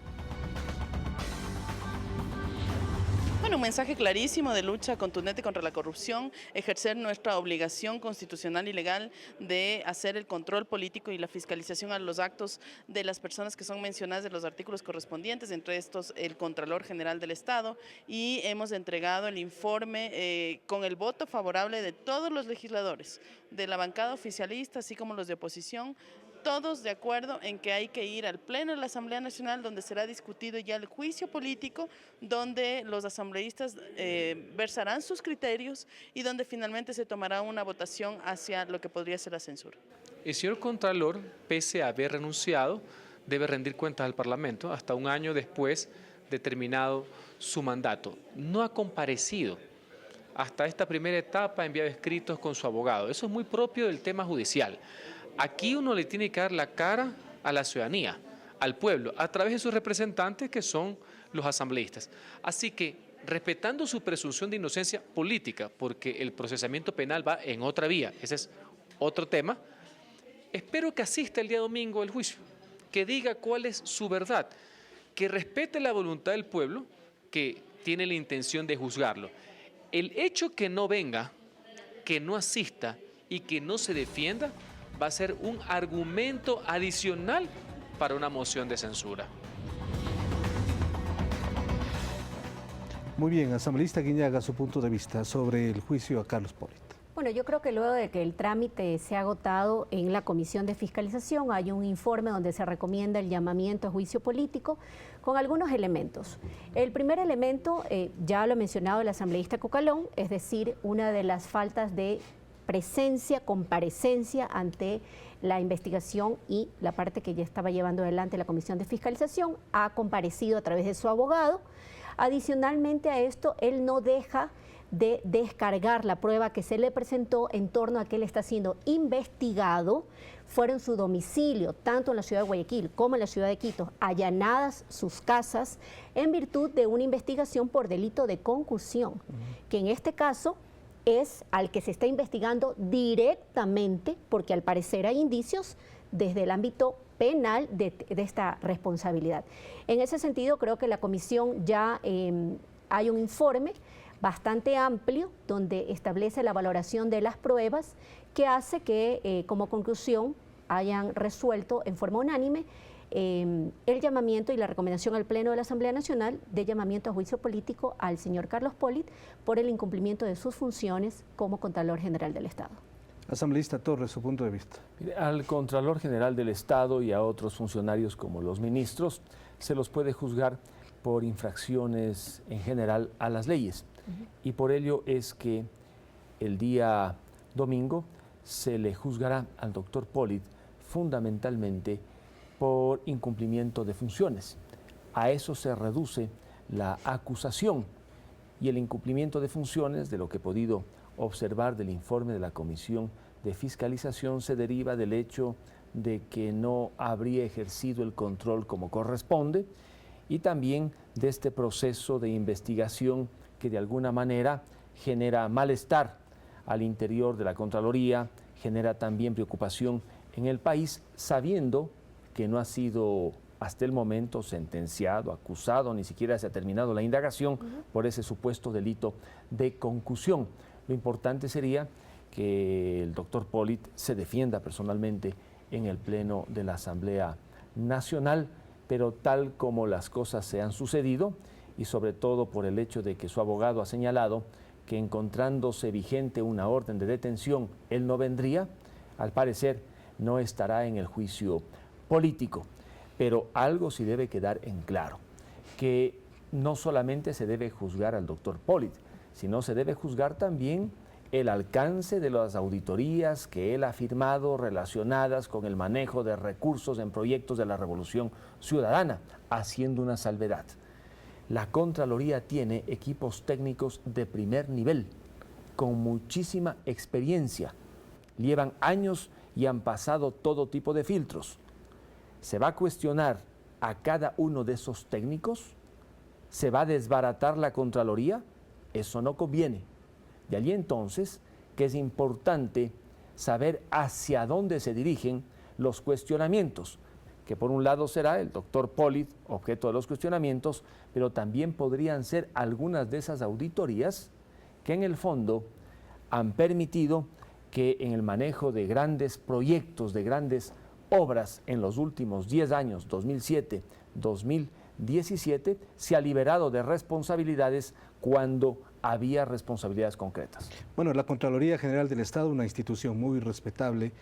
Un mensaje clarísimo de lucha contundente contra la corrupción, ejercer nuestra obligación constitucional y legal de hacer el control político y la fiscalización a los actos de las personas que son mencionadas en los artículos correspondientes, entre estos el Contralor General del Estado, y hemos entregado el informe con el voto favorable de todos los legisladores, de la bancada oficialista, así como los de oposición, todos de acuerdo en que hay que ir al Pleno de la Asamblea Nacional, donde será discutido ya el juicio político, donde los asambleístas versarán sus criterios y donde finalmente se tomará una votación hacia lo que podría ser la censura. El señor Contralor, pese a haber renunciado, debe rendir cuentas al Parlamento hasta un año después determinado su mandato. No ha comparecido hasta esta primera etapa, ha enviado escritos con su abogado. Eso es muy propio del tema judicial. Aquí uno le tiene que dar la cara a la ciudadanía, al pueblo, a través de sus representantes que son los asambleístas. Así que, respetando su presunción de inocencia política, porque el procesamiento penal va en otra vía, ese es otro tema, espero que asista el día domingo al juicio, que diga cuál es su verdad, que respete la voluntad del pueblo, que tiene la intención de juzgarlo. El hecho que no venga, que no asista y que no se defienda, va a ser un argumento adicional para una moción de censura. Muy bien, asambleísta Guiñaga, su punto de vista sobre el juicio a Carlos Pollitt. Bueno, yo creo que luego de que el trámite se ha agotado en la Comisión de Fiscalización, hay un informe donde se recomienda el llamamiento a juicio político con algunos elementos. El primer elemento, ya lo ha mencionado el asambleísta Cucalón, es decir, una de las faltas de presencia, comparecencia ante la investigación y la parte que ya estaba llevando adelante la Comisión de Fiscalización, ha comparecido a través de su abogado. Adicionalmente a esto, él no deja de descargar la prueba que se le presentó en torno a que él está siendo investigado, fuera en su domicilio, tanto en la ciudad de Guayaquil como en la ciudad de Quito, allanadas sus casas en virtud de una investigación por delito de concursión, que en este caso es al que se está investigando directamente, porque al parecer hay indicios desde el ámbito penal de esta responsabilidad. En ese sentido, creo que la comisión ya hay un informe bastante amplio donde establece la valoración de las pruebas que hace que como conclusión hayan resuelto en forma unánime el llamamiento y la recomendación al Pleno de la Asamblea Nacional de llamamiento a juicio político al señor Carlos Pollitt por el incumplimiento de sus funciones como Contralor General del Estado. Asambleísta Torres, su punto de vista. Al Contralor General del Estado y a otros funcionarios como los ministros se los puede juzgar por infracciones en general a las leyes. Y por ello es que el día domingo se le juzgará al doctor Pollitt fundamentalmente por incumplimiento de funciones. A eso se reduce la acusación y el incumplimiento de funciones, de lo que he podido observar del informe de la Comisión de Fiscalización, se deriva del hecho de que no habría ejercido el control como corresponde y también de este proceso de investigación que de alguna manera genera malestar al interior de la Contraloría, genera también preocupación en el país, sabiendo que no ha sido hasta el momento sentenciado, acusado, ni siquiera se ha terminado la indagación por ese supuesto delito de concusión. Lo importante sería que el doctor Pollitt se defienda personalmente en el Pleno de la Asamblea Nacional, pero tal como las cosas se han sucedido, y sobre todo por el hecho de que su abogado ha señalado que encontrándose vigente una orden de detención, él no vendría, al parecer no estará en el juicio político. Pero algo sí debe quedar en claro, que no solamente se debe juzgar al doctor Pollitt, sino se debe juzgar también el alcance de las auditorías que él ha firmado relacionadas con el manejo de recursos en proyectos de la Revolución Ciudadana, haciendo una salvedad. La Contraloría tiene equipos técnicos de primer nivel, con muchísima experiencia. Llevan años y han pasado todo tipo de filtros. ¿Se va a cuestionar a cada uno de esos técnicos? ¿Se va a desbaratar la Contraloría? Eso no conviene. De allí entonces que es importante saber hacia dónde se dirigen los cuestionamientos, que por un lado será el doctor Pollitt objeto de los cuestionamientos, pero también podrían ser algunas de esas auditorías que en el fondo han permitido que en el manejo de grandes proyectos, de grandes obras en los últimos 10 años, 2007, 2017, se ha liberado de responsabilidades cuando había responsabilidades concretas. Bueno, la Contraloría General del Estado, una institución muy respetable,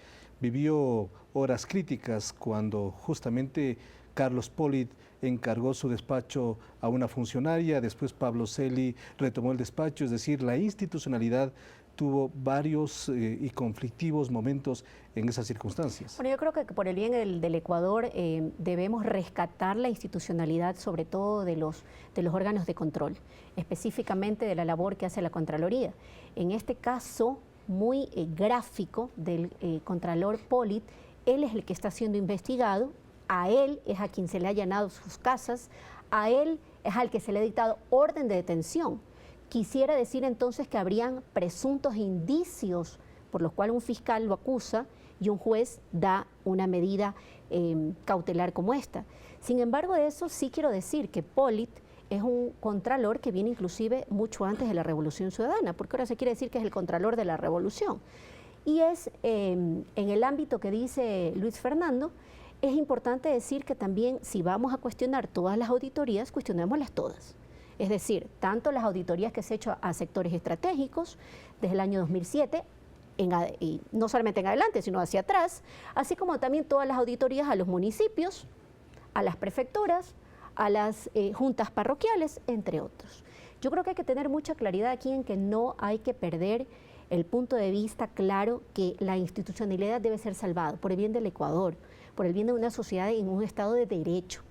vivió horas críticas cuando justamente Carlos Pollitt encargó su despacho a una funcionaria, después Pablo Celi retomó el despacho, es decir, la institucionalidad tuvo varios y conflictivos momentos en esas circunstancias. Bueno, yo creo que por el bien del Ecuador debemos rescatar la institucionalidad, sobre todo de los órganos de control, específicamente de la labor que hace la Contraloría. En este caso muy gráfico del Contralor Pollitt, él es el que está siendo investigado, a él es a quien se le ha allanado sus casas, a él es al que se le ha dictado orden de detención. Quisiera decir entonces que habrían presuntos indicios por los cuales un fiscal lo acusa y un juez da una medida cautelar como esta. Sin embargo, de eso sí quiero decir que Pollitt es un contralor que viene inclusive mucho antes de la Revolución Ciudadana, porque ahora se quiere decir que es el contralor de la Revolución. Y es en el ámbito que dice Luis Fernando, es importante decir que también si vamos a cuestionar todas las auditorías, cuestionémoslas todas. Es decir, tanto las auditorías que se han hecho a sectores estratégicos desde el año 2007, y no solamente en adelante, sino hacia atrás, así como también todas las auditorías a los municipios, a las prefecturas, a las juntas parroquiales, entre otros. Yo creo que hay que tener mucha claridad aquí en que no hay que perder el punto de vista claro que la institucionalidad debe ser salvada por el bien del Ecuador, por el bien de una sociedad en un estado de derecho.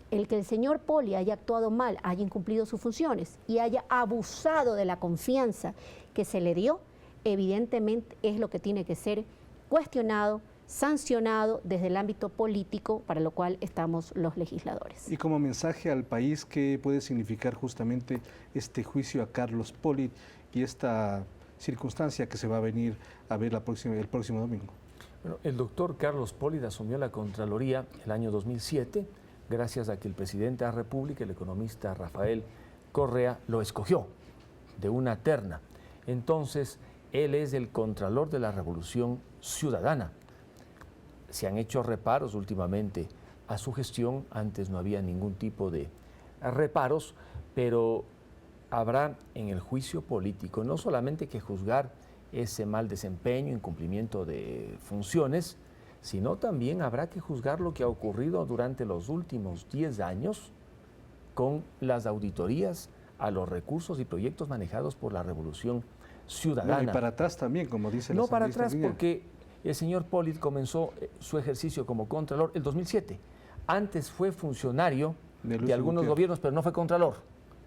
El que el señor Poli haya actuado mal, haya incumplido sus funciones y haya abusado de la confianza que se le dio, evidentemente es lo que tiene que ser cuestionado, sancionado desde el ámbito político, para lo cual estamos los legisladores. Y como mensaje al país, ¿qué puede significar justamente este juicio a Carlos Pollitt y esta circunstancia que se va a venir a ver el próximo domingo? Bueno, el doctor Carlos Pollitt asumió la Contraloría el año 2007, gracias a que el presidente de la República, el economista Rafael Correa, lo escogió de una terna. Entonces, él es el Contralor de la Revolución Ciudadana. Se han hecho reparos últimamente a su gestión, antes no había ningún tipo de reparos, pero habrá en el juicio político no solamente que juzgar ese mal desempeño, incumplimiento de funciones, sino también habrá que juzgar lo que ha ocurrido durante los últimos 10 años con las auditorías a los recursos y proyectos manejados por la Revolución Ciudadana. No, y para atrás también, como dice la No para atrás, línea. porque el señor Pollitt comenzó su ejercicio como Contralor el 2007. Antes fue funcionario de algunos gobiernos, pero no fue Contralor.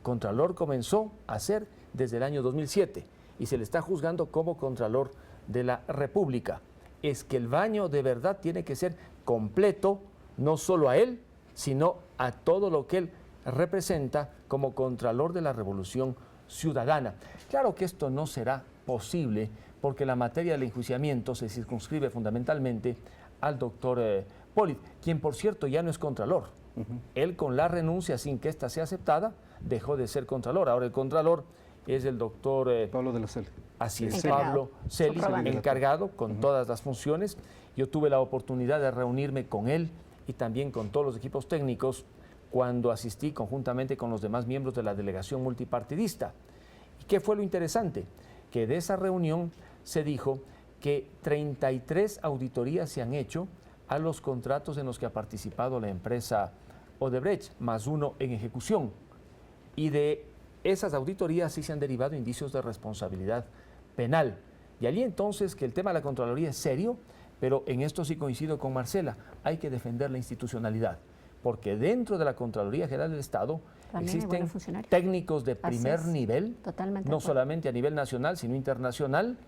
Contralor comenzó a ser desde el año 2007 y se le está juzgando como Contralor de la República. Es que el baño de verdad tiene que ser completo, no solo a él, sino a todo lo que él representa como Contralor de la Revolución Ciudadana. Claro que esto no será posible porque la materia del enjuiciamiento se circunscribe fundamentalmente al doctor Pollitt, quien por cierto ya no es Contralor. Él con la renuncia sin que ésta sea aceptada dejó de ser Contralor. Ahora el Contralor es el doctor Pablo de la Celi. Así es, Pablo Celis, encargado con todas las funciones. Yo tuve la oportunidad de reunirme con él y también con todos los equipos técnicos cuando asistí conjuntamente con los demás miembros de la delegación multipartidista. ¿Y qué fue lo interesante? Que de esa reunión se dijo que 33 auditorías se han hecho a los contratos en los que ha participado la empresa Odebrecht, más uno en ejecución. Y de esas auditorías sí se han derivado indicios de responsabilidad penal. Y allí entonces que el tema de la Contraloría es serio, pero en esto sí coincido con Marcela, hay que defender la institucionalidad, porque dentro de la Contraloría General del Estado también existen técnicos de primer nivel, no solamente a nivel nacional, sino internacional,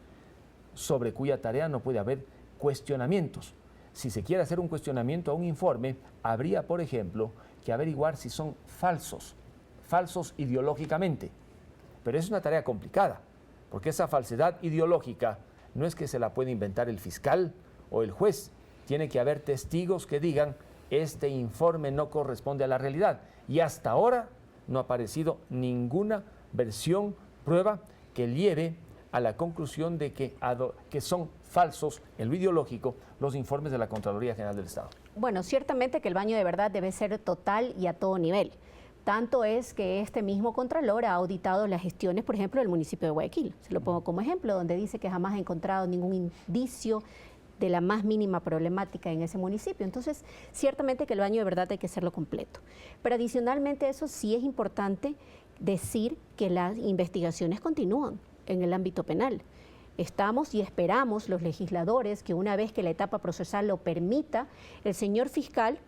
sobre cuya tarea no puede haber cuestionamientos. Si se quiere hacer un cuestionamiento a un informe, habría, por ejemplo, que averiguar si son falsos ideológicamente. Pero es una tarea complicada, porque esa falsedad ideológica no es que se la pueda inventar el fiscal o el juez. Tiene que haber testigos que digan, este informe no corresponde a la realidad. Y hasta ahora no ha aparecido ninguna versión, prueba, que lleve a la conclusión de que son falsos en lo ideológico los informes de la Contraloría General del Estado. Bueno, ciertamente que el baño de verdad debe ser total y a todo nivel. Tanto es que este mismo Contralor ha auditado las gestiones, por ejemplo, del municipio de Guayaquil. Se lo pongo como ejemplo, donde dice que jamás ha encontrado ningún indicio de la más mínima problemática en ese municipio. Entonces, ciertamente que el baño de verdad hay que hacerlo completo. Pero adicionalmente a eso sí es importante decir que las investigaciones continúan en el ámbito penal. Estamos y esperamos los legisladores que una vez que la etapa procesal lo permita, el señor fiscal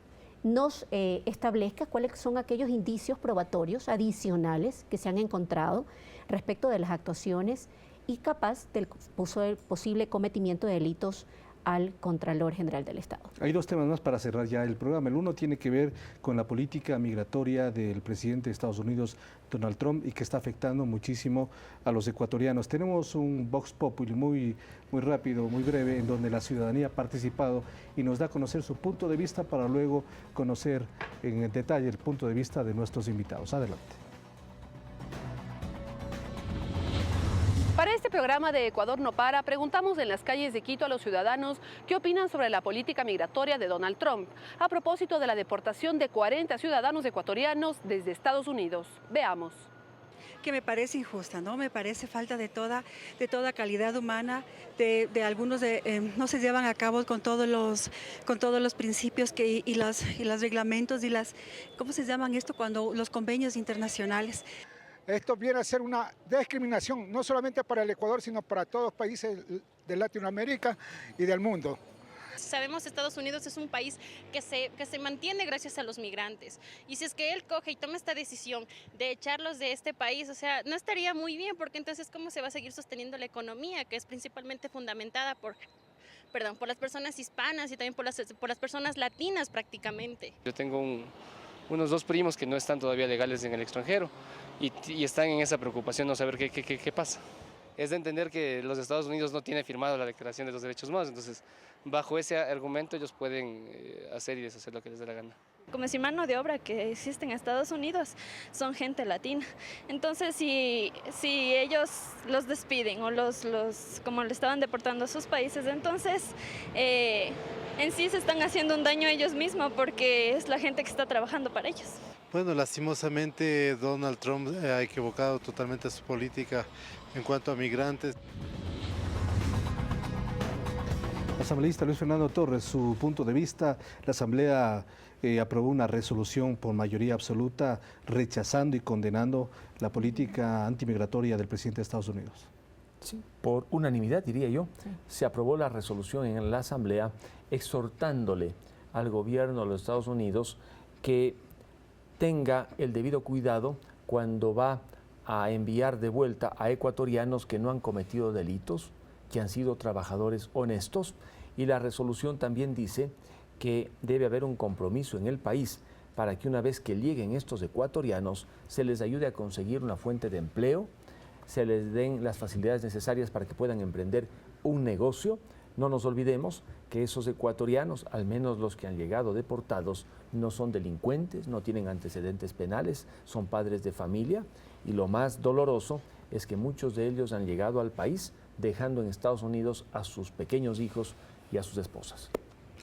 nos establezca cuáles son aquellos indicios probatorios adicionales que se han encontrado respecto de las actuaciones y capaz del posible cometimiento de delitos al Contralor General del Estado. Hay dos temas más para cerrar ya el programa. El uno tiene que ver con la política migratoria del presidente de Estados Unidos, Donald Trump, y que está afectando muchísimo a los ecuatorianos. Tenemos un Vox Populi muy rápido, muy breve, en donde la ciudadanía ha participado y nos da a conocer su punto de vista para luego conocer en detalle el punto de vista de nuestros invitados. Adelante. Para este programa de Ecuador no para, preguntamos en las calles de Quito a los ciudadanos qué opinan sobre la política migratoria de Donald Trump, a propósito de la deportación de 40 ciudadanos ecuatorianos desde Estados Unidos. Veamos. Que me parece injusta, ¿no? Me parece falta de toda calidad humana, de algunos no se llevan a cabo con todos los principios y los reglamentos y ¿cómo se llaman esto? Cuando los convenios internacionales. Esto viene a ser una discriminación, no solamente para el Ecuador, sino para todos los países de Latinoamérica y del mundo. Sabemos que Estados Unidos es un país que se mantiene gracias a los migrantes. Y si es que él coge y toma esta decisión de echarlos de este país, o sea, no estaría muy bien, porque entonces ¿cómo se va a seguir sosteniendo la economía, que es principalmente fundamentada por las personas hispanas y también por las personas latinas prácticamente? Yo tengo unos 2 primos que no están todavía legales en el extranjero y están en esa preocupación, no saber qué pasa. Es de entender que los Estados Unidos no tiene firmado la Declaración de los Derechos Humanos, entonces bajo ese argumento ellos pueden hacer y deshacer lo que les dé la gana. Como si mano de obra que existe en Estados Unidos son gente latina. Entonces, si ellos los despiden o como le estaban deportando a sus países, entonces en sí se están haciendo un daño a ellos mismos porque es la gente que está trabajando para ellos. Bueno, lastimosamente Donald Trump ha equivocado totalmente su política en cuanto a migrantes. Asambleísta Luis Fernando Torres, su punto de vista. La Asamblea aprobó una resolución por mayoría absoluta rechazando y condenando la política antimigratoria del presidente de Estados Unidos. Sí, por unanimidad, diría yo, se aprobó la resolución en la Asamblea exhortándole al gobierno de los Estados Unidos que tenga el debido cuidado cuando va a enviar de vuelta a ecuatorianos que no han cometido delitos, que han sido trabajadores honestos, y la resolución también dice que debe haber un compromiso en el país para que una vez que lleguen estos ecuatorianos se les ayude a conseguir una fuente de empleo, se les den las facilidades necesarias para que puedan emprender un negocio. No nos olvidemos que esos ecuatorianos, al menos los que han llegado deportados, no son delincuentes, no tienen antecedentes penales, son padres de familia, y lo más doloroso es que muchos de ellos han llegado al país dejando en Estados Unidos a sus pequeños hijos y a sus esposas.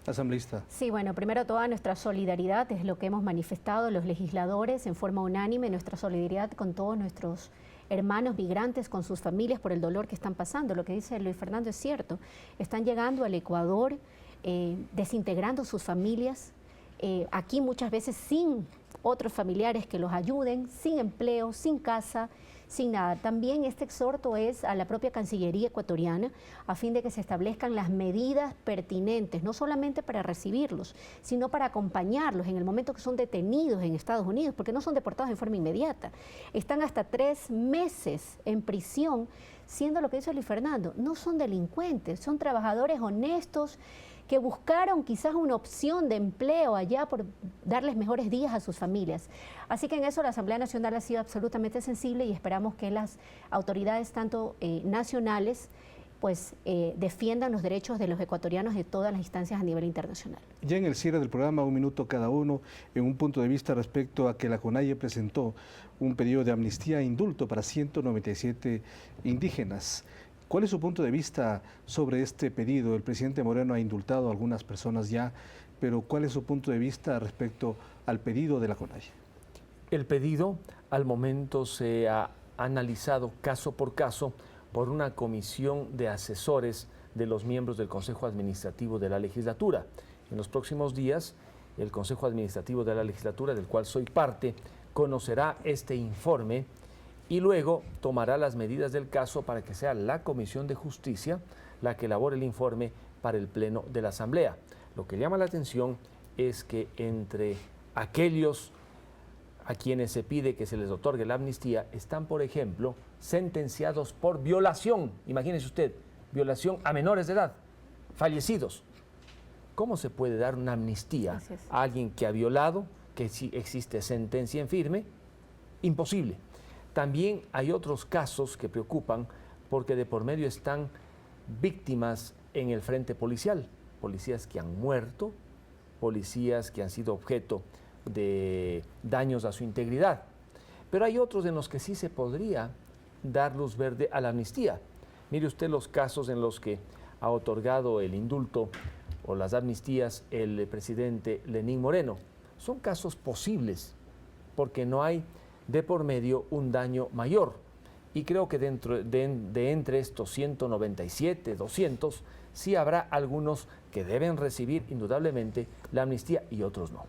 Asambleísta. Sí, bueno, primero toda nuestra solidaridad es lo que hemos manifestado los legisladores en forma unánime, nuestra solidaridad con todos nuestros hermanos migrantes, con sus familias por el dolor que están pasando. Lo que dice Luis Fernando es cierto, están llegando al Ecuador, desintegrando sus familias, aquí muchas veces sin otros familiares que los ayuden, sin empleo, sin casa, sin nada. También este exhorto es a la propia Cancillería ecuatoriana a fin de que se establezcan las medidas pertinentes, no solamente para recibirlos, sino para acompañarlos en el momento que son detenidos en Estados Unidos, porque no son deportados en forma inmediata. Están hasta 3 meses en prisión, siendo lo que dice Luis Fernando, no son delincuentes, son trabajadores honestos que buscaron quizás una opción de empleo allá por darles mejores días a sus familias. Así que en eso la Asamblea Nacional ha sido absolutamente sensible y esperamos que las autoridades tanto nacionales pues defiendan los derechos de los ecuatorianos de todas las instancias a nivel internacional. Ya en el cierre del programa, 1 minuto cada uno, en un punto de vista respecto a que la CONAIE presentó un pedido de amnistía e indulto para 197 indígenas. ¿Cuál es su punto de vista sobre este pedido? El presidente Moreno ha indultado a algunas personas ya, pero ¿cuál es su punto de vista respecto al pedido de la CONAIE? El pedido al momento se ha analizado caso por caso por una comisión de asesores de los miembros del Consejo Administrativo de la Legislatura. En los próximos días, el Consejo Administrativo de la Legislatura, del cual soy parte, conocerá este informe y luego tomará las medidas del caso para que sea la Comisión de Justicia la que elabore el informe para el Pleno de la Asamblea. Lo que llama la atención es que entre aquellos a quienes se pide que se les otorgue la amnistía están, por ejemplo, sentenciados por violación. Imagínese usted, violación a menores de edad, fallecidos. ¿Cómo se puede dar una amnistía a alguien que ha violado, que sí existe sentencia en firme? Imposible. También hay otros casos que preocupan porque de por medio están víctimas en el frente policial, policías que han muerto, policías que han sido objeto de daños a su integridad. Pero hay otros en los que sí se podría dar luz verde a la amnistía. Mire usted los casos en los que ha otorgado el indulto o las amnistías el presidente Lenín Moreno. Son casos posibles porque no hay de por medio un daño mayor. Y creo que dentro de entre estos 197, 200, sí habrá algunos que deben recibir indudablemente la amnistía y otros no.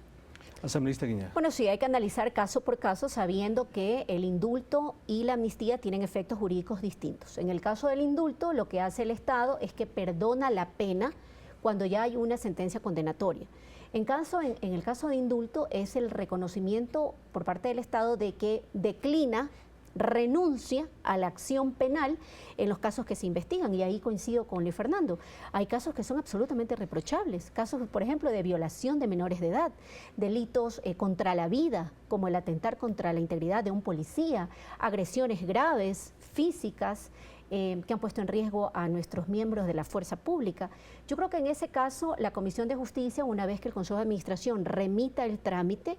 Asambleísta Guiñaga. Bueno, sí, hay que analizar caso por caso sabiendo que el indulto y la amnistía tienen efectos jurídicos distintos. En el caso del indulto, lo que hace el Estado es que perdona la pena cuando ya hay una sentencia condenatoria. En el caso de indulto es el reconocimiento por parte del Estado de que declina, renuncia a la acción penal en los casos que se investigan, y ahí coincido con Luis Fernando. Hay casos que son absolutamente reprochables, casos, por ejemplo, de violación de menores de edad, delitos contra la vida, como el atentar contra la integridad de un policía, agresiones graves, físicas, que han puesto en riesgo a nuestros miembros de la fuerza pública. Yo creo que en ese caso la Comisión de Justicia, una vez que el Consejo de Administración remita el trámite,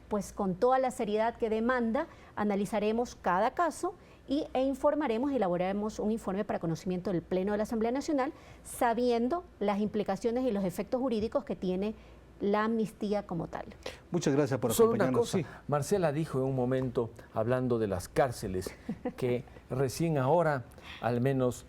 pues con toda la seriedad que demanda, analizaremos cada caso e informaremos y elaboraremos un informe para conocimiento del Pleno de la Asamblea Nacional, sabiendo las implicaciones y los efectos jurídicos que tiene la amnistía como tal. Muchas gracias por Solo acompañarnos. una cosa, sí. Marcela dijo en un momento, hablando de las cárceles, que recién ahora, al menos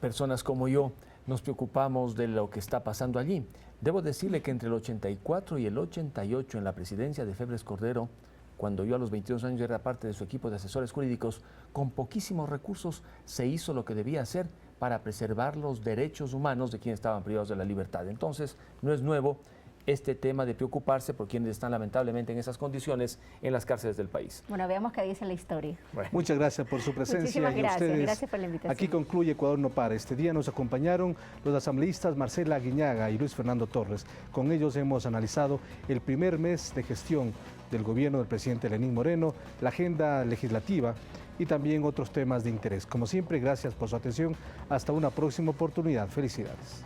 personas como yo, nos preocupamos de lo que está pasando allí. Debo decirle que entre el 84 y el 88, en la presidencia de Febres Cordero, cuando yo a los 22 años era parte de su equipo de asesores jurídicos, con poquísimos recursos se hizo lo que debía hacer para preservar los derechos humanos de quienes estaban privados de la libertad. Entonces, no es nuevo este tema de preocuparse por quienes están lamentablemente en esas condiciones en las cárceles del país. Bueno, veamos qué dice la historia. Bueno. Muchas gracias por su presencia. Muchísimas gracias, gracias por la invitación. Aquí concluye Ecuador no para. Este día nos acompañaron los asambleístas Marcela Guiñaga y Luis Fernando Torres. Con ellos hemos analizado el primer mes de gestión del gobierno del presidente Lenín Moreno, la agenda legislativa y también otros temas de interés. Como siempre, gracias por su atención. Hasta una próxima oportunidad. Felicidades.